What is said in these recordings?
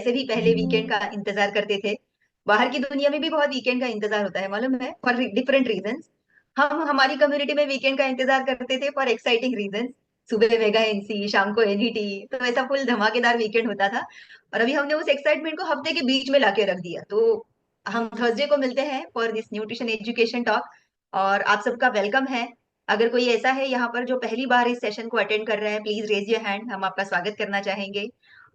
वैसे भी पहले वीकेंड का इंतजार करते थे। बाहर की दुनिया में भी बहुत वीकेंड का इंतजार होता है, मालूम है, फॉर डिफरेंट रीजंस। हम हमारी कम्युनिटी में वीकेंड का इंतजार करते थे फॉर एक्साइटिंग रीजंस। सुबह मेगा एनसी, शाम को एनईटी, तो ऐसा फुल धमाकेदार वीकेंड होता था। और अभी हमने उस एक्साइटमेंट को हफ्ते के बीच में लाके रख दिया। तो हम थर्सडे को मिलते हैं for this nutrition education talk. और आप सबका वेलकम है। अगर कोई ऐसा है यहाँ पर जो पहली बार इस सेशन को अटेंड कर रहा है, प्लीज रेज योर हैंड, हम आपका स्वागत करना चाहेंगे।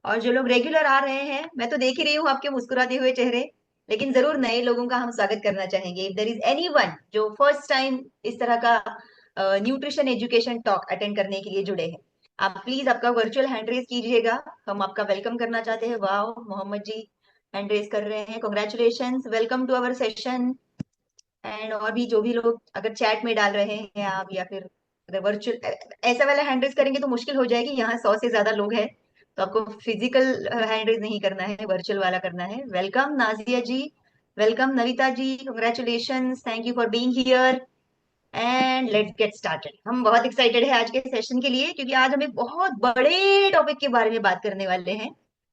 और जो लोग रेगुलर आ रहे हैं, मैं तो देख ही रही हूँ आपके मुस्कुराते हुए चेहरे, लेकिन जरूर नए लोगों का हम स्वागत करना चाहेंगे। If there is any one जो फर्स्ट टाइम इस तरह का न्यूट्रिशन एजुकेशन टॉक अटेंड करने के लिए जुड़े हैं, आप प्लीज आपका वर्चुअल हैंड रेज कीजिएगा। हम आपका वेलकम करना चाहते हैं। वाह, मोहम्मद जी हैंड रेज कर रहे हैं, congratulation, welcome to our session. And और भी जो भी लोग अगर चैट में डाल रहे हैं आप, या फिर अगर वर्चुअल ऐसा वाला हैंड रेज करेंगे तो मुश्किल हो जाएगी, यहाँ 100 से ज्यादा लोग हैं। तो आपको फिजिकल हैंड रेज नहीं करना है, वर्चुअल वाला करना है। Welcome Nazia ji, welcome Navita ji, congratulation, thank you for being here. And let's get started. हम बहुत एक्साइटेड है आज के सेशन के लिए, क्योंकि आज हम एक बहुत बड़े टॉपिक के बारे में बात करने वाले हैं।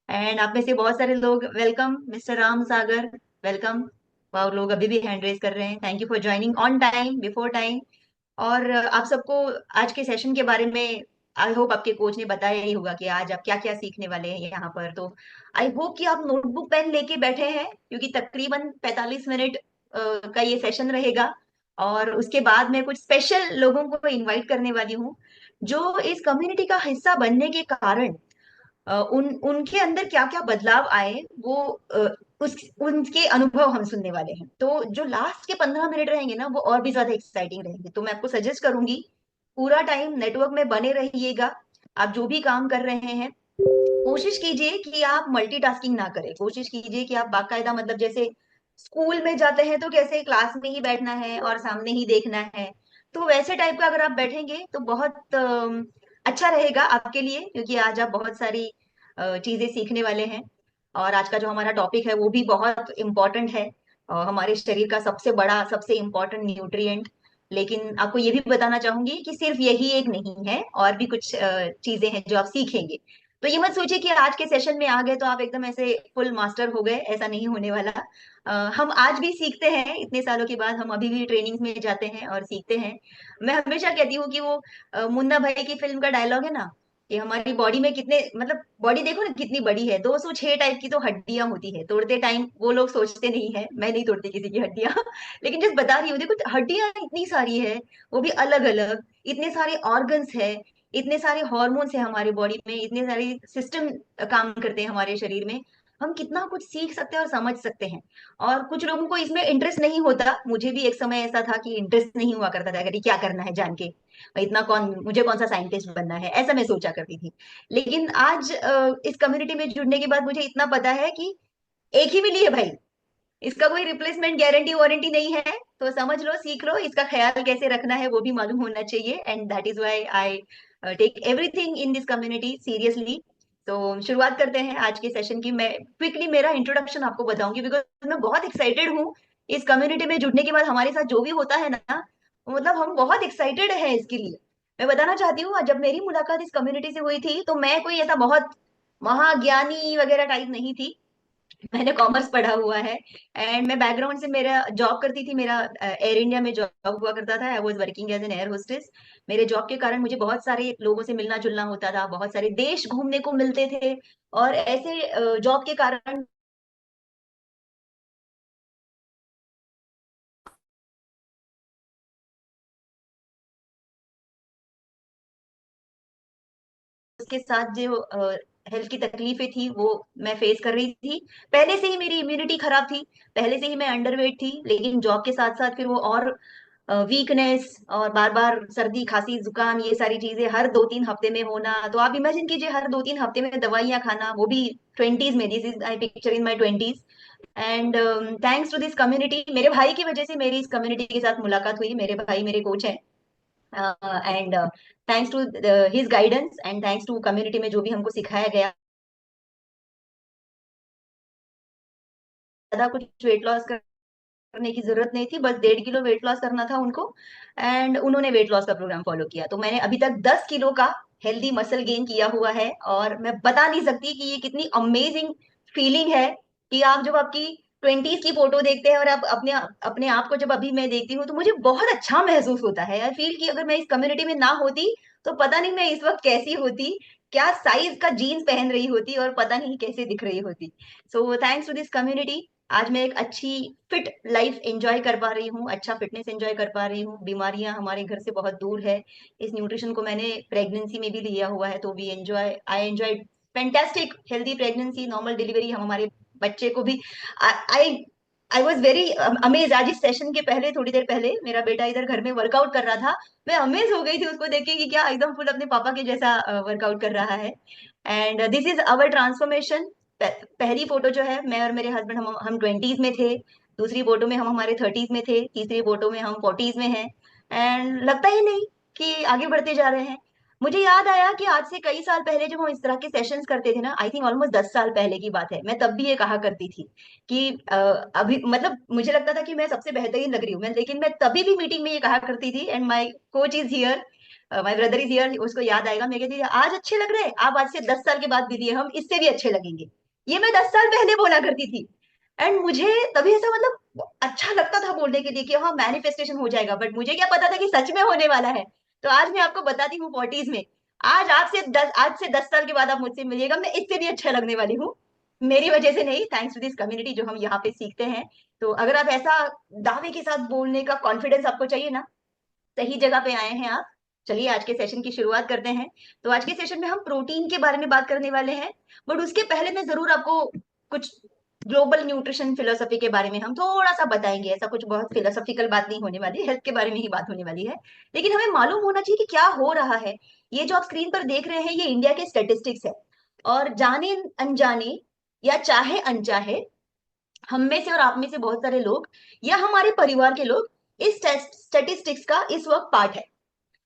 एंड आप में से बहुत सारे लोग, welcome mister Ram Sagar, welcome. वाह, लोग अभी भी हैंड रेज कर रहे हैं। Thank you for joining on time, before time. और आप सबको आज के सेशन के बारे में आई होप आपके कोच ने बताया ही होगा कि आज आप क्या क्या सीखने वाले हैं यहाँ पर। तो आई होप कि आप नोटबुक पेन लेके बैठे हैं, क्योंकि तकरीबन 45 मिनट का ये सेशन रहेगा। और उसके बाद मैं कुछ स्पेशल लोगों को इनवाइट करने वाली हूँ, जो इस कम्युनिटी का हिस्सा बनने के कारण उनके अंदर क्या क्या बदलाव आए, वो उस उनके अनुभव हम सुनने वाले हैं। तो जो लास्ट के 15 मिनट रहेंगे ना, वो और भी ज्यादा एक्साइटिंग रहेंगे। तो मैं आपको सजेस्ट करूंगी, पूरा टाइम नेटवर्क में बने रहिएगा। आप जो भी काम कर रहे हैं, कोशिश कीजिए कि आप मल्टीटास्किंग ना करें। कोशिश कीजिए कि आप बाकायदा, मतलब जैसे स्कूल में जाते हैं तो कैसे क्लास में ही बैठना है और सामने ही देखना है, तो वैसे टाइप का अगर आप बैठेंगे तो बहुत अच्छा रहेगा आपके लिए, क्योंकि आज आप बहुत सारी चीजें सीखने वाले हैं। और आज का जो हमारा टॉपिक है वो भी बहुत इम्पोर्टेंट है, हमारे शरीर का सबसे बड़ा, सबसे इम्पोर्टेंट न्यूट्रिएंट। लेकिन आपको ये भी बताना चाहूंगी कि सिर्फ यही एक नहीं है, और भी कुछ चीजें हैं जो आप सीखेंगे। तो ये मत सोचिए कि आज के सेशन में आ गए तो आप एकदम ऐसे फुल मास्टर हो गए, ऐसा नहीं होने वाला। हम आज भी सीखते हैं, इतने सालों के बाद हम अभी भी ट्रेनिंग में जाते हैं और सीखते हैं। मैं हमेशा कहती हूँ कि वो मुन्ना भाई की फिल्म का डायलॉग है ना, कि हमारी बॉडी में कितने, मतलब बॉडी देखो ना कितनी बड़ी है, 206 टाइप की तो हड्डियां होती है। तोड़ते टाइम वो लोग सोचते नहीं है, मैं नहीं तोड़ती किसी की हड्डियां लेकिन जस्ट बता रही हूँ, देखो हड्डियां इतनी सारी है, वो भी अलग अलग, इतने सारे ऑर्गन्स है, इतने सारे हॉर्मोन्स है हमारी बॉडी में, इतने सारे सिस्टम काम करते हैं हमारे शरीर में। हम कितना कुछ सीख सकते हैं और समझ सकते हैं। और कुछ लोगों को इसमें इंटरेस्ट नहीं होता, मुझे भी एक समय ऐसा था कि इंटरेस्ट नहीं हुआ करता था, अरे क्या करना है जान के, इतना कौन, मुझे कौन सा साइंटिस्ट बनना है, ऐसा मैं सोचा करती थी। लेकिन आज इस कम्युनिटी में जुड़ने के बाद मुझे इतना पता है कि एक ही मिली है भाई, इसका कोई रिप्लेसमेंट गारंटी वारंटी नहीं है। तो समझ लो, सीख लो, इसका ख्याल कैसे रखना है वो भी मालूम होना चाहिए। And that is why I take everything in this community seriously. तो शुरुआत करते हैं आज के सेशन की। मैं क्विकली मेरा इंट्रोडक्शन आपको बताऊंगी, बिकॉज मैं बहुत एक्साइटेड हूँ इस कम्युनिटी में जुड़ने के बाद। हमारे साथ जो भी होता है ना, मतलब हम बहुत एक्साइटेड हैं इसके लिए। मैं बताना चाहती हूँ, जब मेरी मुलाकात इस कम्युनिटी से हुई थी तो मैं कोई ऐसा बहुत महाज्ञानी वगैरह टाइप नहीं थी। मैंने कॉमर्स पढ़ा हुआ है, एंड मैं बैकग्राउंड से, मेरा जॉब करती थी, मेरा एयर इंडिया में जॉब हुआ करता था। I was working as an air hostess. मेरे जॉब के कारण मुझे बहुत सारे लोगों से मिलना जुलना होता था, बहुत सारे देश घूमने को मिलते थे। और ऐसे जॉब के कारण उसके साथ जो हेल्थ की तकलीफें थी वो मैं फेस कर रही थी। पहले से ही मेरी इम्यूनिटी खराब थी, पहले से ही मैं अंडरवेट थी, लेकिन जॉब के साथ साथ फिर वो और वीकनेस, और बार बार सर्दी खांसी जुकाम, ये सारी चीजें हर 2-3 हफ्ते में होना। तो आप इमेजिन कीजिए, हर 2-3 हफ्ते में दवाइयां खाना, वो भी ट्वेंटीज में। This is I picture in my twenties. And thanks to this community, मेरे भाई की वजह से मेरी इस कम्युनिटी के साथ मुलाकात हुई। मेरे भाई मेरे कोच हैं, and thanks to his guidance and thanks to community में जो भी हमको सिखाया गया, ज्यादा कुछ वेट लॉस करने की जरूरत नहीं थी, बस 1.5 किलो वेट लॉस करना था उनको। एंड उन्होंने वेट लॉस का प्रोग्राम फॉलो किया, तो मैंने अभी तक 10 किलो का हेल्दी मसल गेन किया हुआ है। और मैं बता नहीं सकती कि ये कितनी अमेजिंग फीलिंग है कि आप जब आपकी 20s की फोटो देखते हैं और आप अपने अपने आप को जब अभी मैं देखती हूँ तो मुझे बहुत अच्छा महसूस होता है। आई फील कि अगर मैं इस कम्युनिटी में ना होती तो पता नहीं मैं इस वक्त कैसी होती, क्या साइज का जीन्स पहन रही होती और पता नहीं कैसे दिख रही होती। So thanks to this community आज मैं एक अच्छी फिट लाइफ एंजॉय कर पा रही हूँ, अच्छा फिटनेस एंजॉय कर पा रही हूँ। बीमारियां हमारे घर से बहुत दूर है। इस न्यूट्रिशन को मैंने प्रेगनेंसी में भी लिया हुआ है, तो we enjoy I enjoy fantastic healthy pregnancy, normal delivery. हम हमारे बच्चे को भी I I was very amaze. आज इस सेशन के पहले, थोड़ी देर पहले, मेरा बेटा इधर घर में वर्कआउट कर रहा था। मैं अमेज हो गई थी उसको देख के कि क्या एकदम फुल अपने पापा के जैसा वर्कआउट कर रहा है। And this is our transformation. पहली फोटो जो है, मैं और मेरे हस्बैंड हम 20s में थे। दूसरी फोटो में हम हमारे 30s में थे। तीसरी फोटो में हम 40s में हैं। एंड लगता ही नहीं कि आगे बढ़ते जा रहे हैं। मुझे याद आया कि आज से कई साल पहले जब हम इस तरह के सेशंस करते थे ना, आई थिंक ऑलमोस्ट 10 साल पहले की बात है, मैं तब भी ये कहा करती थी कि अभी मतलब मुझे लगता था कि मैं सबसे बेहतरीन लग रही हूँ मैं, लेकिन मैं तभी भी मीटिंग में ये कहा करती थी। And my coach is here, my brother is here, उसको याद आएगा। मैं कहती थी आज अच्छे लग रहे हैं आप, आज से 10 साल के बाद दीदी हम इससे भी अच्छे लगेंगे। ये मैं 10 साल पहले बोला करती थी। एंड मुझे तभी ऐसा मतलब अच्छा लगता था बोलने के लिए कि हाँ मैनिफेस्टेशन हो जाएगा, बट मुझे क्या पता था कि सच में होने वाला है। तो आज मैं आपको बताती हूँ 40s में, आज से 10 साल के बाद आप मुझसे मिलिएगा, मैं इससे भी अच्छा लगने वाली हूँ। मेरी वजह से नहीं, थैंक्स टू दिस कम्युनिटी जो हम यहाँ पे सीखते हैं। तो अगर आप ऐसा दावे के साथ बोलने का कॉन्फिडेंस आपको चाहिए ना, सही जगह पे आए हैं आप। चलिए आज के सेशन की शुरुआत करते हैं। तो आज के सेशन में हम प्रोटीन के बारे में बात करने वाले हैं, बट उसके पहले मैं जरूर आपको कुछ ग्लोबल न्यूट्रिशन फिलोसफी के बारे में हम थोड़ा सा बताएंगे। ऐसा कुछ बहुत फिलोसफिकल बात नहीं होने वाली, हेल्थ के बारे में ही बात होने वाली है। लेकिन हमें मालूम होना चाहिए कि क्या हो रहा है। ये जो आप स्क्रीन पर देख रहे हैं ये इंडिया के स्टेटिस्टिक्स है। और जाने अनजाने या चाहे अनचाहे, हम में से और आप में से बहुत सारे लोग या हमारे परिवार के लोग इस स्टेटिस्टिक्स का इस वक्त पार्ट है।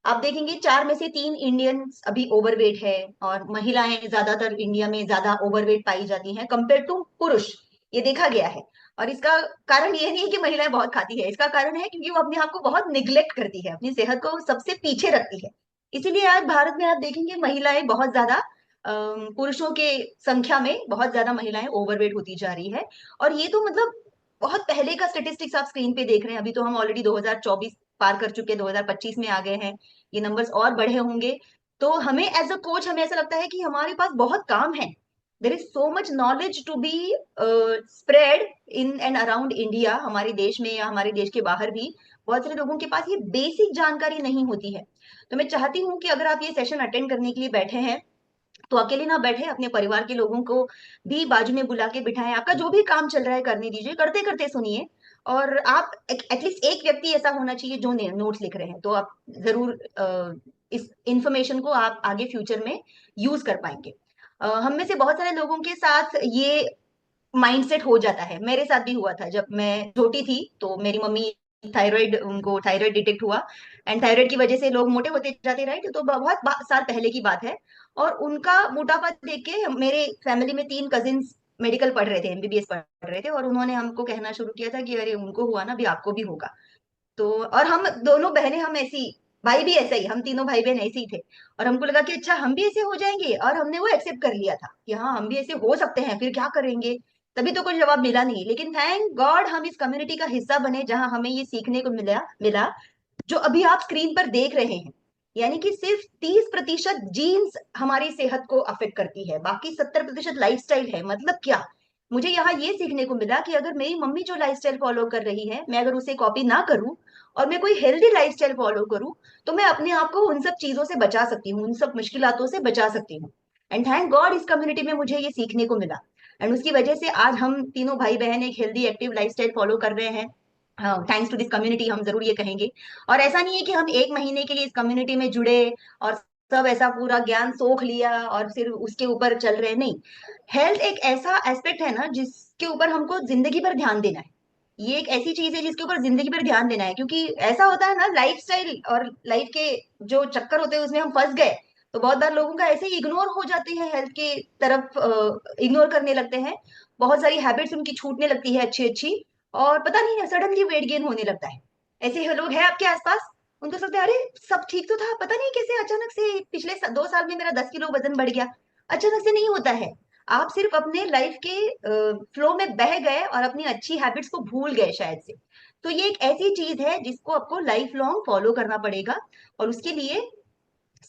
आप देखेंगे 4 में से 3 इंडियंस अभी ओवरवेट है, और महिलाएं ज्यादातर इंडिया में ज्यादा ओवरवेट पाई जाती हैं कंपेयर टू पुरुष। ये देखा गया है। और इसका कारण ये नहीं है कि महिलाएं बहुत खाती है, इसका कारण है क्योंकि वो अपने आप को बहुत निग्लेक्ट करती है, अपनी सेहत को सबसे पीछे रखती है। इसीलिए आज भारत में आप देखेंगे महिलाएं बहुत ज्यादा पुरुषों के संख्या में बहुत ज्यादा महिलाएं ओवरवेट होती जा रही है। और ये तो मतलब बहुत पहले का स्टेटिस्टिक्स आप स्क्रीन पे देख रहे हैं। अभी तो हम ऑलरेडी 2024 पार कर चुके हैं, 2025 में आ गए हैं। ये नंबर्स और बढ़े होंगे। तो हमें एज अ कोच हमें ऐसा लगता है कि हमारे पास बहुत काम है। There is so much knowledge to be spread in and around India. हमारे देश में या हमारे देश के बाहर भी बहुत सारे लोगों के पास ये बेसिक जानकारी नहीं होती है। तो मैं चाहती हूँ कि अगर आप ये सेशन अटेंड करने के लिए बैठे हैं तो अकेले ना बैठे, अपने परिवार के लोगों को भी बाजू में बुला के बिठाएं। आपका जो भी काम चल रहा है करने दीजिए, करते करते सुनिए। और आप एटलीस्ट एक व्यक्ति ऐसा होना चाहिए जो नोट्स लिख रहे हैं, तो आप जरूर इस इंफॉर्मेशन को आप आगे फ्यूचर में यूज कर पाएंगे। हम में से बहुत सारे लोगों के साथ ये माइंडसेट हो जाता है। मेरे साथ भी हुआ था जब मैं छोटी थी, तो मेरी मम्मी थायराइड, उनको थायराइड डिटेक्ट हुआ। एंड थायराइड की वजह से लोग मोटे होते जाते, राइट। तो बहुत साल पहले की बात है। और उनका मोटापा देख के मेरे फैमिली में 3 कजिन्स मेडिकल पढ़ रहे थे, एमबीबीएस पढ़ रहे थे, और उन्होंने हमको कहना शुरू किया था कि अरे उनको हुआ ना, भी आपको भी होगा। तो और हम दोनों बहनें, हम ऐसी, भाई भी ऐसा ही, हम तीनों भाई बहन ऐसे ही थे। और हमको लगा कि अच्छा हम भी ऐसे हो जाएंगे, और हमने वो एक्सेप्ट कर लिया था कि हाँ हम भी ऐसे हो सकते हैं, फिर क्या करेंगे। तभी तो कोई जवाब मिला नहीं, लेकिन थैंक गॉड हम इस कम्युनिटी का हिस्सा बने जहां हमें ये सीखने को मिला मिला जो अभी आप स्क्रीन पर देख रहे हैं। यानी कि सिर्फ 30% जीन्स हमारी सेहत को अफेक्ट करती है, बाकी 70% लाइफस्टाइल है। मतलब क्या, मुझे यहाँ ये सीखने को मिला कि अगर मेरी मम्मी जो लाइफस्टाइल फॉलो कर रही है, मैं अगर उसे कॉपी ना करूं और मैं कोई हेल्दी लाइफस्टाइल फॉलो करूं, तो मैं अपने आप को उन सब चीजों से बचा सकती हूँ, उन सब मुश्किलातों से बचा सकती हूँ। एंड थैंक गॉड इस कम्युनिटी में मुझे ये सीखने को मिला। एंड उसकी वजह से आज हम तीनों भाई बहन एक हेल्दी एक्टिव लाइफस्टाइल फॉलो कर रहे हैं, थैंक्स टू दिस कम्युनिटी, हम जरूर ये कहेंगे। और ऐसा नहीं है कि हम एक महीने के लिए इस कम्युनिटी में जुड़े और सब ऐसा पूरा ज्ञान सोख लिया और फिर उसके ऊपर चल रहे, नहीं। हेल्थ एक ऐसा एस्पेक्ट है ना जिसके ऊपर हमको जिंदगी भर ध्यान देना है। ये एक ऐसी चीज है जिसके ऊपर जिंदगी भर ध्यान देना है, क्योंकि ऐसा होता है ना, लाइफस्टाइल और लाइफ के जो चक्कर होते हैं उसमें हम फंस गए। तो बहुत बार लोगों का ऐसे ही इग्नोर हो जाते हैं, हेल्थ के तरफ इग्नोर करने लगते हैं। बहुत सारी हैबिट्स उनकी छूटने लगती है अच्छी अच्छी, और पता नहीं है सडनली वेट गेन होने लगता है। ऐसे लोग हैं आपके आसपास, उनको सोचते हैं अरे सब ठीक तो था, पता नहीं कैसे अचानक से पिछले 2 साल में मेरा 10 किलो वजन बढ़ गया। अचानक से नहीं होता है। आप सिर्फ अपने लाइफ के फ्लो में बह गए और अपनी अच्छी हैबिट्स को भूल गए शायद से। तो ये एक ऐसी चीज है जिसको आपको लाइफ लॉन्ग फॉलो करना पड़ेगा, और उसके लिए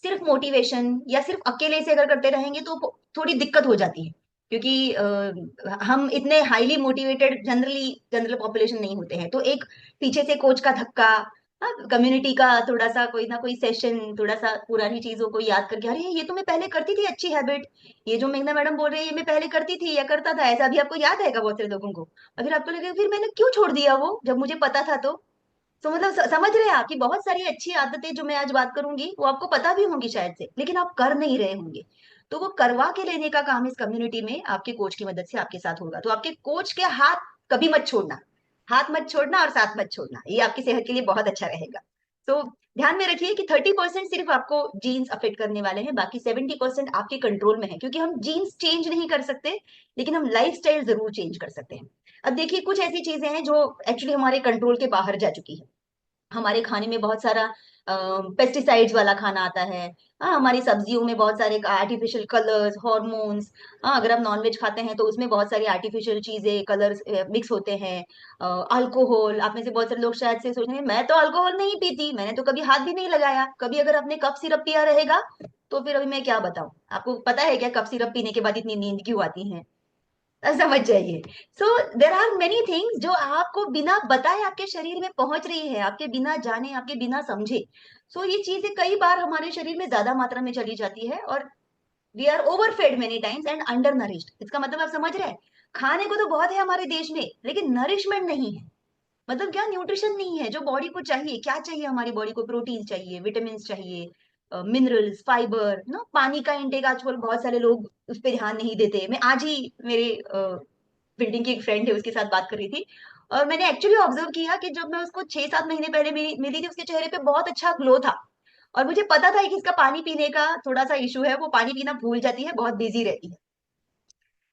सिर्फ मोटिवेशन या सिर्फ अकेले से अगर करते रहेंगे तो थोड़ी दिक्कत हो जाती है, क्योंकि हम इतने हाईली मोटिवेटेड जनरल पॉपुलेशन नहीं होते हैं। तो एक पीछे से कोच का धक्का, कम्युनिटी का थोड़ा सा कोई ना कोई सेशन, थोड़ा सा पुरानी चीजों को याद करके, अरे ये तो मैं पहले करती थी अच्छी हैबिट, ये जो मेघना मैडम बोल रही है ये मैं पहले करती थी या करता था, ऐसा भी आपको याद आएगा बहुत सारे लोगों को। और फिर आपको लगेगा फिर मैंने क्यों छोड़ दिया वो, जब मुझे पता था तो मतलब समझ रहे हैं आप कि बहुत सारी अच्छी आदतें जो मैं आज बात करूंगी वो आपको पता भी होंगी शायद से, लेकिन आप कर नहीं रहे होंगे। तो वो करवा के लेने का काम इस कम्युनिटी में आपके कोच की मदद से आपके साथ होगा। तो आपके कोच के हाथ कभी मत छोड़ना, हाथ मत छोड़ना और साथ मत छोड़ना, ये आपकी सेहत के लिए बहुत अच्छा रहेगा। तो ध्यान में रखिए कि 30% सिर्फ आपको जीन्स अफेक्ट करने वाले हैं, बाकी 70% आपके कंट्रोल में है, क्योंकि हम जीन्स चेंज नहीं कर सकते, लेकिन हम लाइफ स्टाइल जरूर चेंज कर सकते हैं। अब देखिए कुछ ऐसी चीजें हैं जो एक्चुअली हमारे कंट्रोल के बाहर जा चुकी है। हमारे खाने में बहुत सारा पेस्टिसाइड्स वाला खाना आता है। हाँ, हमारी सब्जियों में बहुत सारे आर्टिफिशियल कलर्स, हॉर्मोन्स। हाँ, अगर आप नॉनवेज खाते हैं तो उसमें बहुत सारी आर्टिफिशियल चीजें, कलर्स मिक्स होते हैं। अल्कोहल, आप में से बहुत सारे लोग शायद से सोच रहे हैं मैं तो अल्कोहल नहीं पीती, मैंने तो कभी हाथ भी नहीं लगाया। कभी अगर आपने कप सिरप पिया रहेगा तो फिर अभी मैं क्या बताऊं आपको, पता है क्या कप सिरप पीने के बाद इतनी नींद क्यों आती है? समझ जाइए। सो देर आर मेनी थिंग्स जो आपको बिना बताए आपके शरीर में पहुंच रही है, आपके बिना जाने, आपके बिना समझे। सो ये चीजें कई बार हमारे शरीर में ज्यादा मात्रा में चली जाती है, और we are overfed many times and undernourished. इसका मतलब आप समझ रहे हैं, खाने को तो बहुत है हमारे देश में, लेकिन नरिशमेंट नहीं है। मतलब क्या, न्यूट्रिशन नहीं है जो बॉडी को चाहिए। क्या चाहिए हमारी बॉडी को? प्रोटीन चाहिए, विटामिन चाहिए, मिनरल्स, फाइबर ना, पानी का इंटेक आजकल बहुत सारे लोग उस पर ध्यान नहीं देते। मैं आज ही मेरे बिल्डिंग की एक फ्रेंड है उसके साथ बात कर रही थी, और मैंने एक्चुअली ऑब्जर्व किया कि जब मैं उसको 6-7 महीने पहले मिली थी, उसके चेहरे पे बहुत अच्छा ग्लो था। और मुझे पता था कि इसका पानी पीने का थोड़ा सा इशू है, वो पानी पीना भूल जाती है, बहुत बिजी रहती है।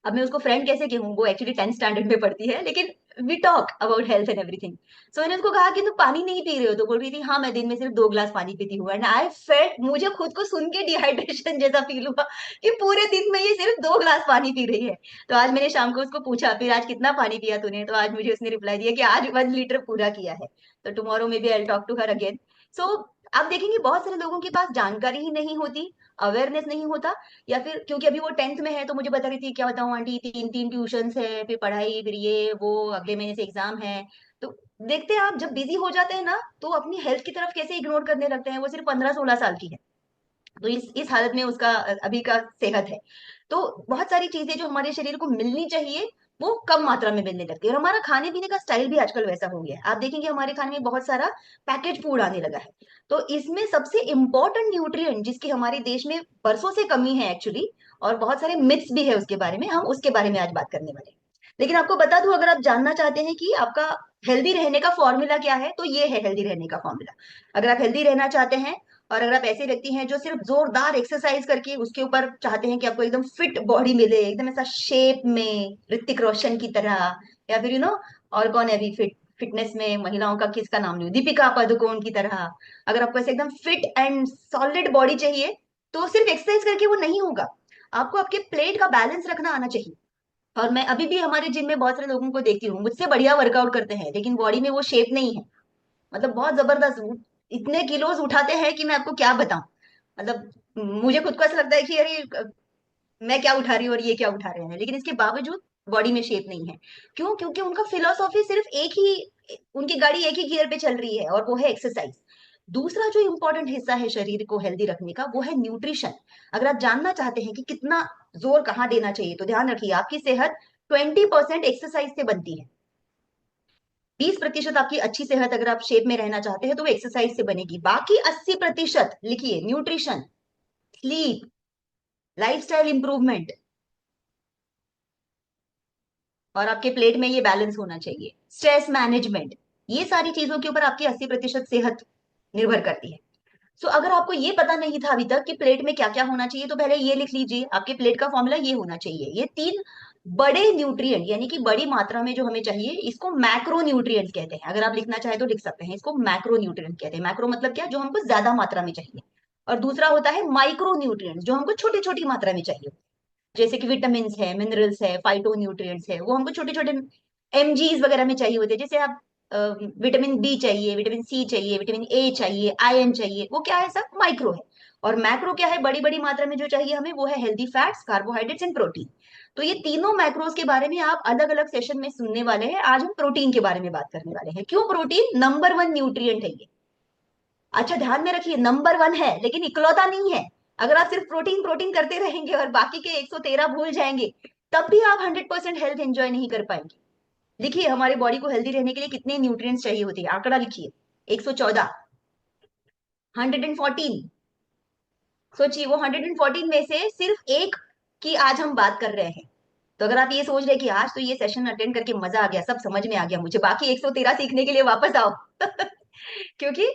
अब मैं उसको फ्रेंड कैसे कहूँ, वो एक्चुअली 10th स्टैंडर्ड में पढ़ती है, लेकिन we talk about health and everything. So मैंने उसको कहा कि तुम पानी नहीं पी रहे हो, तो बोल रही थी हाँ मैं दिन में सिर्फ 2 गिलास पानी पीती हूँ। एंड आई फेल्ट, मुझे खुद को सुन के डिहाइड्रेशन जैसा फील हुआ कि पूरे दिन में ये सिर्फ 2 गिलास पानी पी रही है। तो आज मैंने शाम को उसको पूछा फिर आज कितना पानी पिया तूने, तो आज मुझे उसने रिप्लाई दिया कि आज 1 लीटर पूरा किया है। तो टुमारो में be I talk to her again. So आप देखेंगे बहुत सारे लोगों के पास जानकारी ही नहीं होती, अवेयरनेस नहीं होता, या फिर क्योंकि अभी वो 10th में है तो मुझे बता रही थी क्या बताऊं आंटी, 3-3 ट्यूशंस है, फिर पढ़ाई, फिर ये वो, अगले महीने से एग्जाम है। तो देखते हैं आप, जब बिजी हो जाते हैं ना तो अपनी हेल्थ की तरफ कैसे इग्नोर करने लगते हैं। वो सिर्फ 15-16 साल की है, तो इस हालत में उसका अभी का सेहत है। तो बहुत सारी चीजें जो हमारे शरीर को मिलनी चाहिए वो कम मात्रा में मिलने लगती है, और हमारा खाने पीने का स्टाइल भी आजकल वैसा हो गया है। आप देखेंगे हमारे खाने में बहुत सारा पैकेज फूड आने लगा है। तो इसमें सबसे इंपॉर्टेंट न्यूट्रिएंट जिसकी हमारे देश में बरसों से कमी है एक्चुअली, और बहुत सारे मिथ्स भी है उसके बारे में, हम उसके बारे में आज बात करने वाले हैं। लेकिन आपको बता दूं, अगर आप जानना चाहते हैं कि आपका हेल्दी रहने का फॉर्मूला क्या है, तो ये है हेल्दी रहने का फॉर्मूला। अगर आप हेल्दी रहना चाहते हैं, और अगर आप ऐसे व्यक्ति हैं जो सिर्फ जोरदार एक्सरसाइज करके उसके ऊपर चाहते हैं कि आपको एकदम फिट बॉडी मिले, एकदम ऐसा शेप में ऋतिक रोशन की तरह, या फिर और कौन है अभी फिटनेस में महिलाओं का किसका नाम लूं, दीपिका पादुकोण की तरह। अगर आपको ऐसे एकदम फिट एंड सॉलिड बॉडी चाहिए तो सिर्फ एक्सरसाइज करके वो नहीं होगा, आपको आपके प्लेट का बैलेंस रखना आना चाहिए। और मैं अभी भी हमारे जिम में बहुत सारे लोगों को देखती हूँ मुझसे बढ़िया वर्कआउट करते हैं, लेकिन बॉडी में वो शेप नहीं है। मतलब बहुत जबरदस्त इतने किलोज उठाते हैं कि मैं आपको क्या बताऊं। मतलब मुझे खुद को ऐसा लगता है कि अरे मैं क्या उठा रही हूँ और ये क्या उठा रहे हैं, लेकिन इसके बावजूद बॉडी में शेप नहीं है। क्यों? क्योंकि उनका फिलोसॉफी सिर्फ एक ही, उनकी गाड़ी एक ही गियर पे चल रही है, और वो है एक्सरसाइज। दूसरा जो इंपॉर्टेंट हिस्सा है शरीर को हेल्दी रखने का वो है न्यूट्रिशन। अगर आप जानना चाहते हैं कि कितना जोर कहाँ देना चाहिए, तो ध्यान रखिए आपकी सेहत 20% एक्सरसाइज से बनती है। 20% आपकी अच्छी सेहत, अगर आप शेप में रहना चाहते हैं तो वो एक्सरसाइज से बनेगी। बाकी 80% लिखिए, न्यूट्रिशन, स्लीप, लाइफस्टाइल इंप्रूवमेंट, और आपके प्लेट में ये बैलेंस होना चाहिए, स्ट्रेस मैनेजमेंट। ये सारी चीजों के ऊपर आपकी 80% सेहत निर्भर करती है। सो अगर आपको ये पता नहीं था अभी तक कि प्लेट में क्या क्या होना चाहिए, तो पहले ये लिख लीजिए, आपके प्लेट का फॉर्मूला ये होना चाहिए। ये 3 बड़े न्यूट्रिएंट यानी कि बड़ी मात्रा में जो हमें चाहिए, इसको मैक्रो न्यूट्रिएंट्स कहते हैं। अगर आप लिखना चाहे तो लिख सकते हैं, इसको मैक्रो न्यूट्रिएंट कहते हैं। मैक्रो मतलब क्या, जो हमको ज्यादा मात्रा में चाहिए। और दूसरा होता है माइक्रो न्यूट्रिएंट्स, जो हमको छोटी छोटी मात्रा में चाहिए। जैसे कि विटामिन है, मिनरल्स है, फाइटो न्यूट्रिएंट्स है, वो हमको छोटे छोटे एमजीज वगैरह में चाहिए होते हैं। जैसे आप विटामिन बी चाहिए, विटामिन सी चाहिए, विटामिन ए चाहिए, आयरन चाहिए, वो क्या है, सब माइक्रो है। और मैक्रो क्या है, बड़ी बड़ी मात्रा में जो चाहिए हमें, वो है healthy fats, carbohydrates and protein. तो ये तीनों मैक्रोज के बारे में आप अलग अलग सेशन में सुनने वाले हैं। आज हम प्रोटीन के बारे में बात करने वाले हैं। क्यों प्रोटीन नंबर वन न्यूट्रिएंट है ये। अच्छा ध्यान में रखिए, नंबर वन है लेकिन इकलौता नहीं है। अगर आप सिर्फ प्रोटीन प्रोटीन करते रहेंगे और बाकी के 113 भूल जाएंगे, तब भी आप 100% हेल्थ एंजॉय नहीं कर पाएंगे। लिखिए, हमारे बॉडी को हेल्दी रहने के लिए कितने न्यूट्रिएंट्स चाहिए होते हैं, आंकड़ा लिखिए। 114, 114। सोचिए, वो 114 में से सिर्फ एक की आज हम बात कर रहे हैं। तो अगर आप ये सोच रहे हैं कि आज तो ये सेशन अटेंड करके मजा आ गया, सब समझ में आ गया मुझे, बाकी 113 सीखने के लिए वापस आओ। क्योंकि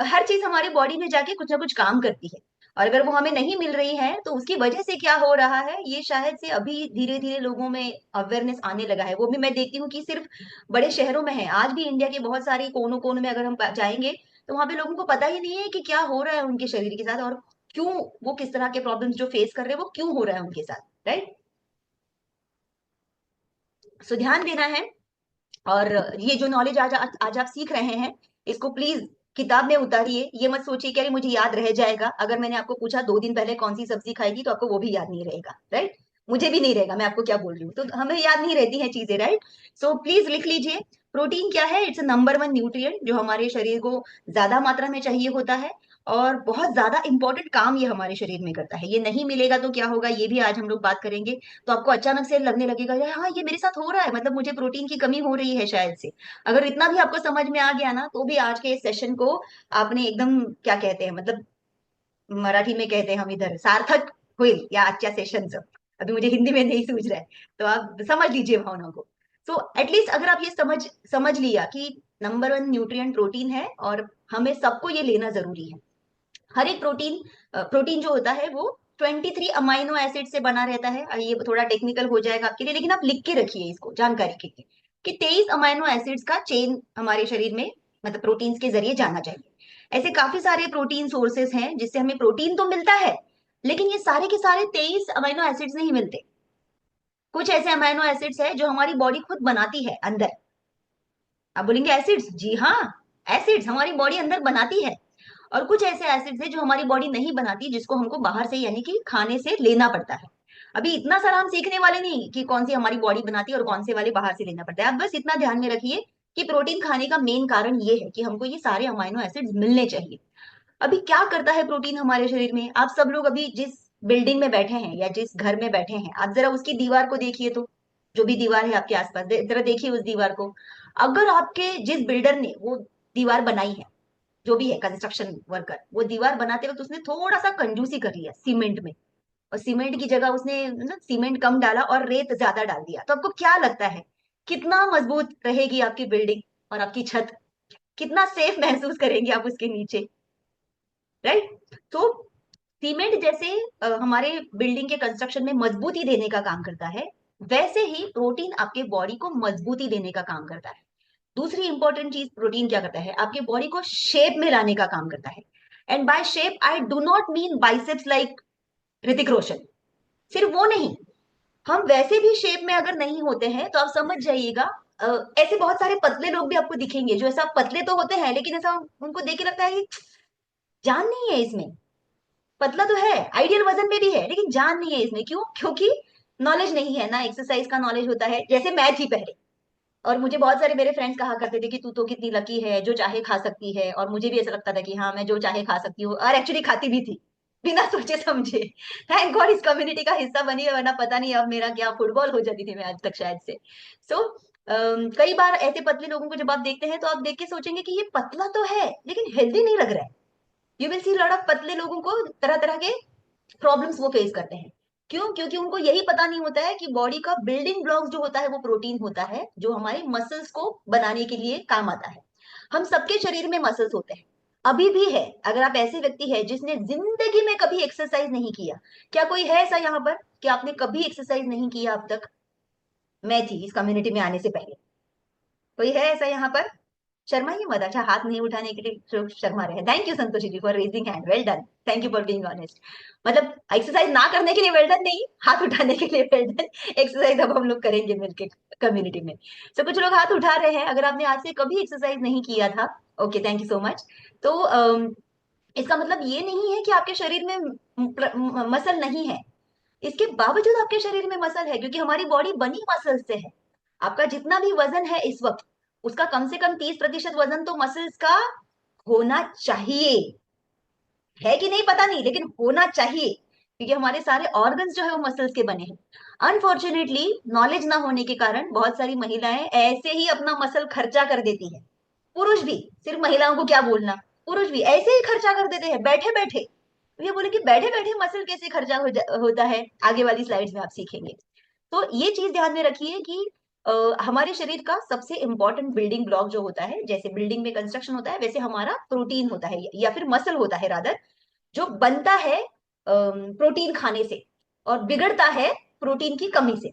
हर चीज हमारी बॉडी में जाके कुछ ना कुछ काम करती है। और अगर वो हमें नहीं मिल रही है तो उसकी वजह से क्या हो रहा है, ये शायद से अभी धीरे धीरे लोगों में अवेयरनेस आने लगा है। वो भी मैं देखती हूँ कि सिर्फ बड़े शहरों में है। आज भी इंडिया के बहुत सारे कोनों कोनों में अगर हम जाएंगे, तो वहां पे लोगों को पता ही नहीं है कि क्या हो रहा है उनके शरीर के साथ, और क्यों वो किस तरह के प्रॉब्लम्स जो फेस कर रहे हैं वो क्यों हो रहा है उनके साथ। राइट। सो ध्यान देना है। और ये जो नॉलेज आज आज आप सीख रहे हैं, इसको प्लीज किताब में उतारिए। ये मत सोचिए कि अरे मुझे याद रह जाएगा। अगर मैंने आपको पूछा 2 दिन पहले कौन सी सब्जी खाई थी, तो आपको वो भी याद नहीं रहेगा। राइट। मुझे भी नहीं रहेगा, मैं आपको क्या बोल रही हूँ, तो हमें याद नहीं रहती हैं चीजें। राइट। सो प्लीज लिख लीजिए, प्रोटीन क्या है। इट्स नंबर वन न्यूट्रिएंट जो हमारे शरीर को ज्यादा मात्रा में चाहिए होता है, और बहुत ज्यादा इंपॉर्टेंट काम ये हमारे शरीर में करता है। ये नहीं मिलेगा तो क्या होगा, ये भी आज हम लोग बात करेंगे। तो आपको अचानक से लगने लगेगा, यार हाँ ये मेरे साथ हो रहा है, मतलब मुझे प्रोटीन की कमी हो रही है शायद से। अगर इतना भी आपको समझ में आ गया ना, तो भी आज के इस सेशन को आपने एकदम, क्या कहते हैं, मतलब मराठी में कहते हैं हम इधर, सार्थक हुई या अच्छा सेशन। अभी मुझे हिंदी में नहीं सूझ रहा है, तो आप समझ लीजिए भावना को। सो एटलीस्ट अगर आप ये समझ समझ लिया कि नंबर वन न्यूट्रिएंट प्रोटीन है, और हमें सबको ये लेना जरूरी है। हर एक प्रोटीन, प्रोटीन जो होता है वो 23 अमाइनो एसिड से बना रहता है। ये थोड़ा टेक्निकल हो जाएगा आपके लिए, लेकिन आप लिख के रखिए इसको जानकारी के लिए, कि 23 अमाइनो एसिड्स का चेन हमारे शरीर में, मतलब प्रोटीन्स के जरिए जाना चाहिए। ऐसे काफी सारे प्रोटीन सोर्सेस हैं जिससे हमें प्रोटीन तो मिलता है, लेकिन ये सारे के सारे 23 अमाइनो एसिड्स नहीं मिलते। कुछ ऐसे अमाइनो एसिड्स है जो हमारी बॉडी खुद बनाती है अंदर। आप बोलेंगे एसिड्स, जी हाँ, एसिड्स हमारी बॉडी अंदर बनाती है। और कुछ ऐसे एसिड्स है जो हमारी बॉडी नहीं बनाती, जिसको हमको बाहर से यानी कि खाने से लेना पड़ता है। अभी इतना सारा हम सीखने वाले नहीं कि कौन सी हमारी बॉडी बनाती है और कौन से वाले बाहर से लेना पड़ता है। आप बस इतना ध्यान में रखिए कि प्रोटीन खाने का मेन कारण ये है कि हमको ये सारे अमाइनो एसिड्स मिलने चाहिए। अभी क्या करता है प्रोटीन हमारे शरीर में, आप सब लोग अभी जिस बिल्डिंग में बैठे हैं या जिस घर में बैठे हैं, आप जरा उसकी दीवार को देखिए। तो जो भी दीवार है आपके आसपास, जरा देखिए उस दीवार को। अगर आपके जिस बिल्डर ने वो दीवार बनाई है, जो भी है कंस्ट्रक्शन वर्कर, वो दीवार बनाते वक्त उसने थोड़ा सा कंजूसी कर लिया सीमेंट में, और सीमेंट की जगह उसने मतलब सीमेंट कम डाला और रेत ज्यादा डाल दिया, तो आपको क्या लगता है कितना मजबूत रहेगी आपकी बिल्डिंग और आपकी छत? कितना सेफ महसूस करेंगे आप उसके नीचे? राइट। तो सीमेंट जैसे हमारे बिल्डिंग के कंस्ट्रक्शन में मजबूती देने का काम करता है, वैसे ही प्रोटीन आपके बॉडी को मजबूती देने का काम करता है। दूसरी इंपॉर्टेंट चीज प्रोटीन क्या करता है, आपके बॉडी को शेप में लाने का काम करता है। And by shape I do not mean biceps like Hrithik Roshan, सिर्फ वो नहीं। हम वैसे भी शेप में अगर नहीं होते हैं तो आप समझ जाइएगा, ऐसे बहुत सारे पतले लोग भी आपको दिखेंगे जो ऐसा पतले तो होते हैं, लेकिन ऐसा उनको देख के लगता है कि जान नहीं है इसमें। पतला तो है, आइडियल वजन में भी है, लेकिन जान नहीं है इसमें। क्यों? क्योंकि नॉलेज नहीं है ना, एक्सरसाइज का नॉलेज होता है। जैसे मैं थी पहले, और मुझे बहुत सारे मेरे फ्रेंड्स कहा करते थे कि तू तो कितनी लकी है, जो चाहे खा सकती है। और मुझे भी ऐसा लगता था कि हाँ मैं जो चाहे खा सकती हूँ, और एक्चुअली खाती भी थी बिना सोचे समझे। थैंक गॉड इस कम्युनिटी का हिस्सा बनी है, वरना पता नहीं अब मेरा क्या फुटबॉल हो जाती थी मैं आज तक शायद से। सो कई बार ऐसे पतले लोगों को जब आप देखते हैं तो आप देख के सोचेंगे कि ये पतला तो है लेकिन हेल्दी नहीं लग रहा है। You will see lot of पतले लोगों को तरह तरह के प्रॉब्लम्स वो फेस करते हैं। क्यों? क्योंकि उनको यही पता नहीं होता है कि बॉडी का बिल्डिंग ब्लॉक जो होता है वो प्रोटीन होता है, जो हमारे मसल्स को बनाने के लिए काम आता है। हम सबके शरीर में मसल्स होते हैं, अभी भी है। अगर आप ऐसे व्यक्ति है जिसने जिंदगी में कभी एक्सरसाइज नहीं किया, क्या कोई है ऐसा यहाँ पर कि आपने कभी एक्सरसाइज नहीं किया अब तक? मैं थी इस कम्युनिटी में आने से पहले। कोई है ऐसा यहाँ पर? शर्मा ही मत। अच्छा, हाथ नहीं उठाने के लिए जो शर्मा रहे। Thank you Santoshi ji for raising hand, well done, thank you for being honest. मतलब एक्सरसाइज ना करने के लिए वेल डन नहीं, हाथ उठाने के लिए वेल डन। एक्सरसाइज अब हम लोग करेंगे मिलके कम्युनिटी में। तो कुछ लोग हाथ उठा रहे हैं, अगर आपने आज से कभी एक्सरसाइज नहीं किया था, okay thank you so much. तो इसका मतलब ये नहीं है कि आपके शरीर में मसल नहीं है, इसके बावजूद आपके शरीर में मसल है, क्योंकि हमारी बॉडी बनी मसल से है। आपका जितना भी वजन है इस वक्त, उसका कम से कम 30% वजन तो मसल्स का होना चाहिए। है कि नहीं पता नहीं, लेकिन होना चाहिए, क्योंकि हमारे सारे ऑर्गन्स जो है वो मसल्स के बने हैं। अनफॉर्चुनेटली नॉलेज ना होने के कारण बहुत सारी महिलाएं ऐसे ही अपना मसल खर्चा कर देती है। पुरुष भी, सिर्फ महिलाओं को क्या बोलना, पुरुष भी ऐसे ही खर्चा कर देते हैं बैठे बैठे। ये बोले कि बैठे बैठे मसल कैसे खर्चा होता है, आगे वाली स्लाइड्स में आप सीखेंगे। तो ये चीज ध्यान में रखिए कि हमारे शरीर का सबसे इंपॉर्टेंट बिल्डिंग ब्लॉक जो होता है, जैसे बिल्डिंग में कंस्ट्रक्शन होता है वैसे हमारा प्रोटीन होता है, या फिर मसल होता है रादर, जो बनता है प्रोटीन खाने से और बिगड़ता है प्रोटीन की कमी से,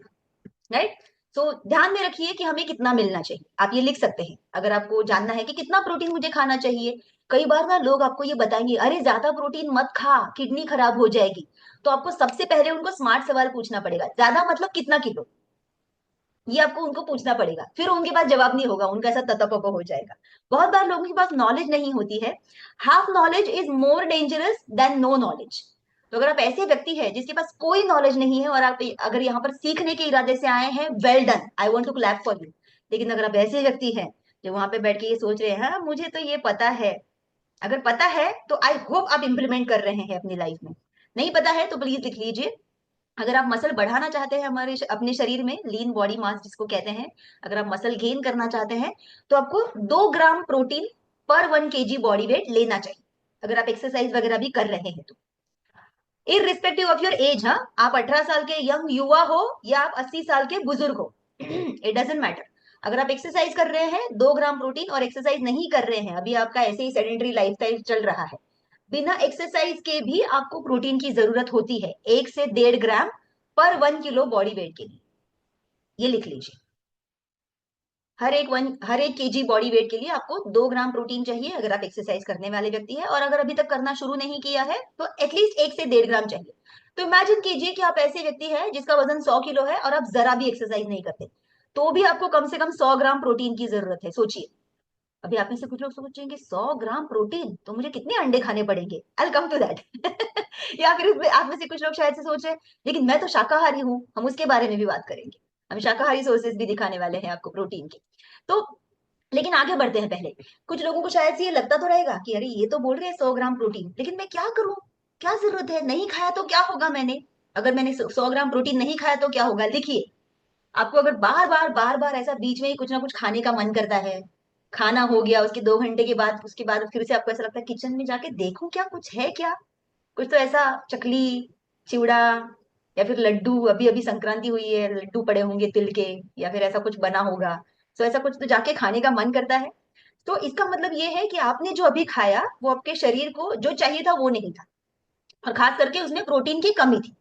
राइट। सो ध्यान में रखिए कि हमें कितना मिलना चाहिए। आप ये लिख सकते हैं अगर आपको जानना है कि कितना प्रोटीन मुझे खाना चाहिए। कई बार ना लोग आपको ये बताएंगे, अरे ज्यादा प्रोटीन मत खा, किडनी खराब हो जाएगी। तो आपको सबसे पहले उनको स्मार्ट सवाल पूछना पड़ेगा, ज्यादा मतलब कितना किलो, ये आपको उनको पूछना पड़ेगा। फिर उनके पास जवाब नहीं होगा, उनका ऐसा ततप हो जाएगा। बहुत बार लोगों के पास नॉलेज नहीं होती है। Half knowledge is more dangerous than no knowledge. तो अगर आप ऐसे व्यक्ति है जिसके पास कोई नॉलेज नहीं है और आप अगर यहाँ पर सीखने के इरादे से आए हैं, well done, I want to clap for you. लेकिन अगर आप ऐसे व्यक्ति हैं जो वहां पे बैठ के ये सोच रहे हैं, हाँ मुझे तो ये पता है, अगर पता है तो आई होप आप इंप्लीमेंट कर रहे हैं अपनी लाइफ में। नहीं पता है तो प्लीज लिख लीजिए। अगर आप मसल बढ़ाना चाहते हैं अपने शरीर में, लीन बॉडी मास जिसको कहते हैं, अगर आप मसल गेन करना चाहते हैं, तो आपको 2 ग्राम प्रोटीन पर 1 kg बॉडी वेट लेना चाहिए, अगर आप एक्सरसाइज वगैरह भी कर रहे हैं तो। इरिस्पेक्टिव ऑफ योर एज, हाँ, आप 18 साल के यंग युवा हो या आप 80 साल के बुजुर्ग हो, इट डजेंट मैटर। अगर आप एक्सरसाइज कर रहे हैं 2 ग्राम प्रोटीन, और एक्सरसाइज नहीं कर रहे हैं, अभी आपका ऐसे ही सेडेंटरी लाइफस्टाइल चल रहा है, बिना एक्सरसाइज के भी आपको प्रोटीन की जरूरत होती है, 1 से 1.5 ग्राम पर 1 किलो बॉडी वेट के लिए। ये लिख लीजिए, हर एक केजी बॉडी वेट के लिए आपको 2 ग्राम प्रोटीन चाहिए, अगर आप एक्सरसाइज करने वाले व्यक्ति है। और अगर अभी तक करना शुरू नहीं किया है तो एटलीस्ट 1 से 1.5 ग्राम चाहिए। तो इमेजिन कीजिए कि आप ऐसे व्यक्ति है जिसका वजन 100 किलो है और आप जरा भी एक्सरसाइज नहीं करते, तो भी आपको कम से कम 100 ग्राम प्रोटीन की जरूरत है। सोचिए, अभी आप में से कुछ लोग सोचेंगे 100 ग्राम प्रोटीन तो मुझे कितने अंडे खाने पड़ेंगे, आई कम टू दैट। या फिर उसमें आप में से कुछ लोग शायद से सोच रहे हैं, लेकिन मैं तो शाकाहारी हूँ, हम उसके बारे में भी बात करेंगे। हम शाकाहारी सोर्सेज भी दिखाने वाले हैं आपको प्रोटीन के। तो लेकिन आगे बढ़ते हैं पहले। कुछ लोगों को शायद से ये लगता तो रहेगा कि अरे ये तो बोल रहे हैं 100 ग्राम प्रोटीन, लेकिन मैं क्या करूं, क्या जरूरत है, नहीं खाया तो क्या होगा, मैंने अगर मैंने 100 ग्राम प्रोटीन नहीं खाया तो क्या होगा। लिखिए, आपको अगर बार बार ऐसा बीच में ही कुछ ना कुछ खाने का मन करता है, खाना हो गया उसके 2 घंटे के बाद, उसके बाद फिर से आपको ऐसा लगता है किचन में जाके देखूं क्या कुछ है क्या, कुछ तो ऐसा चकली, चिवड़ा, या फिर लड्डू, अभी अभी संक्रांति हुई है, लड्डू पड़े होंगे तिल के, या फिर ऐसा कुछ बना होगा। तो ऐसा कुछ तो जाके खाने का मन करता है। तो इसका मतलब ये है कि आपने जो अभी खाया वो आपके शरीर को जो चाहिए था वो नहीं था, और खास करके उसमें प्रोटीन की कमी थी।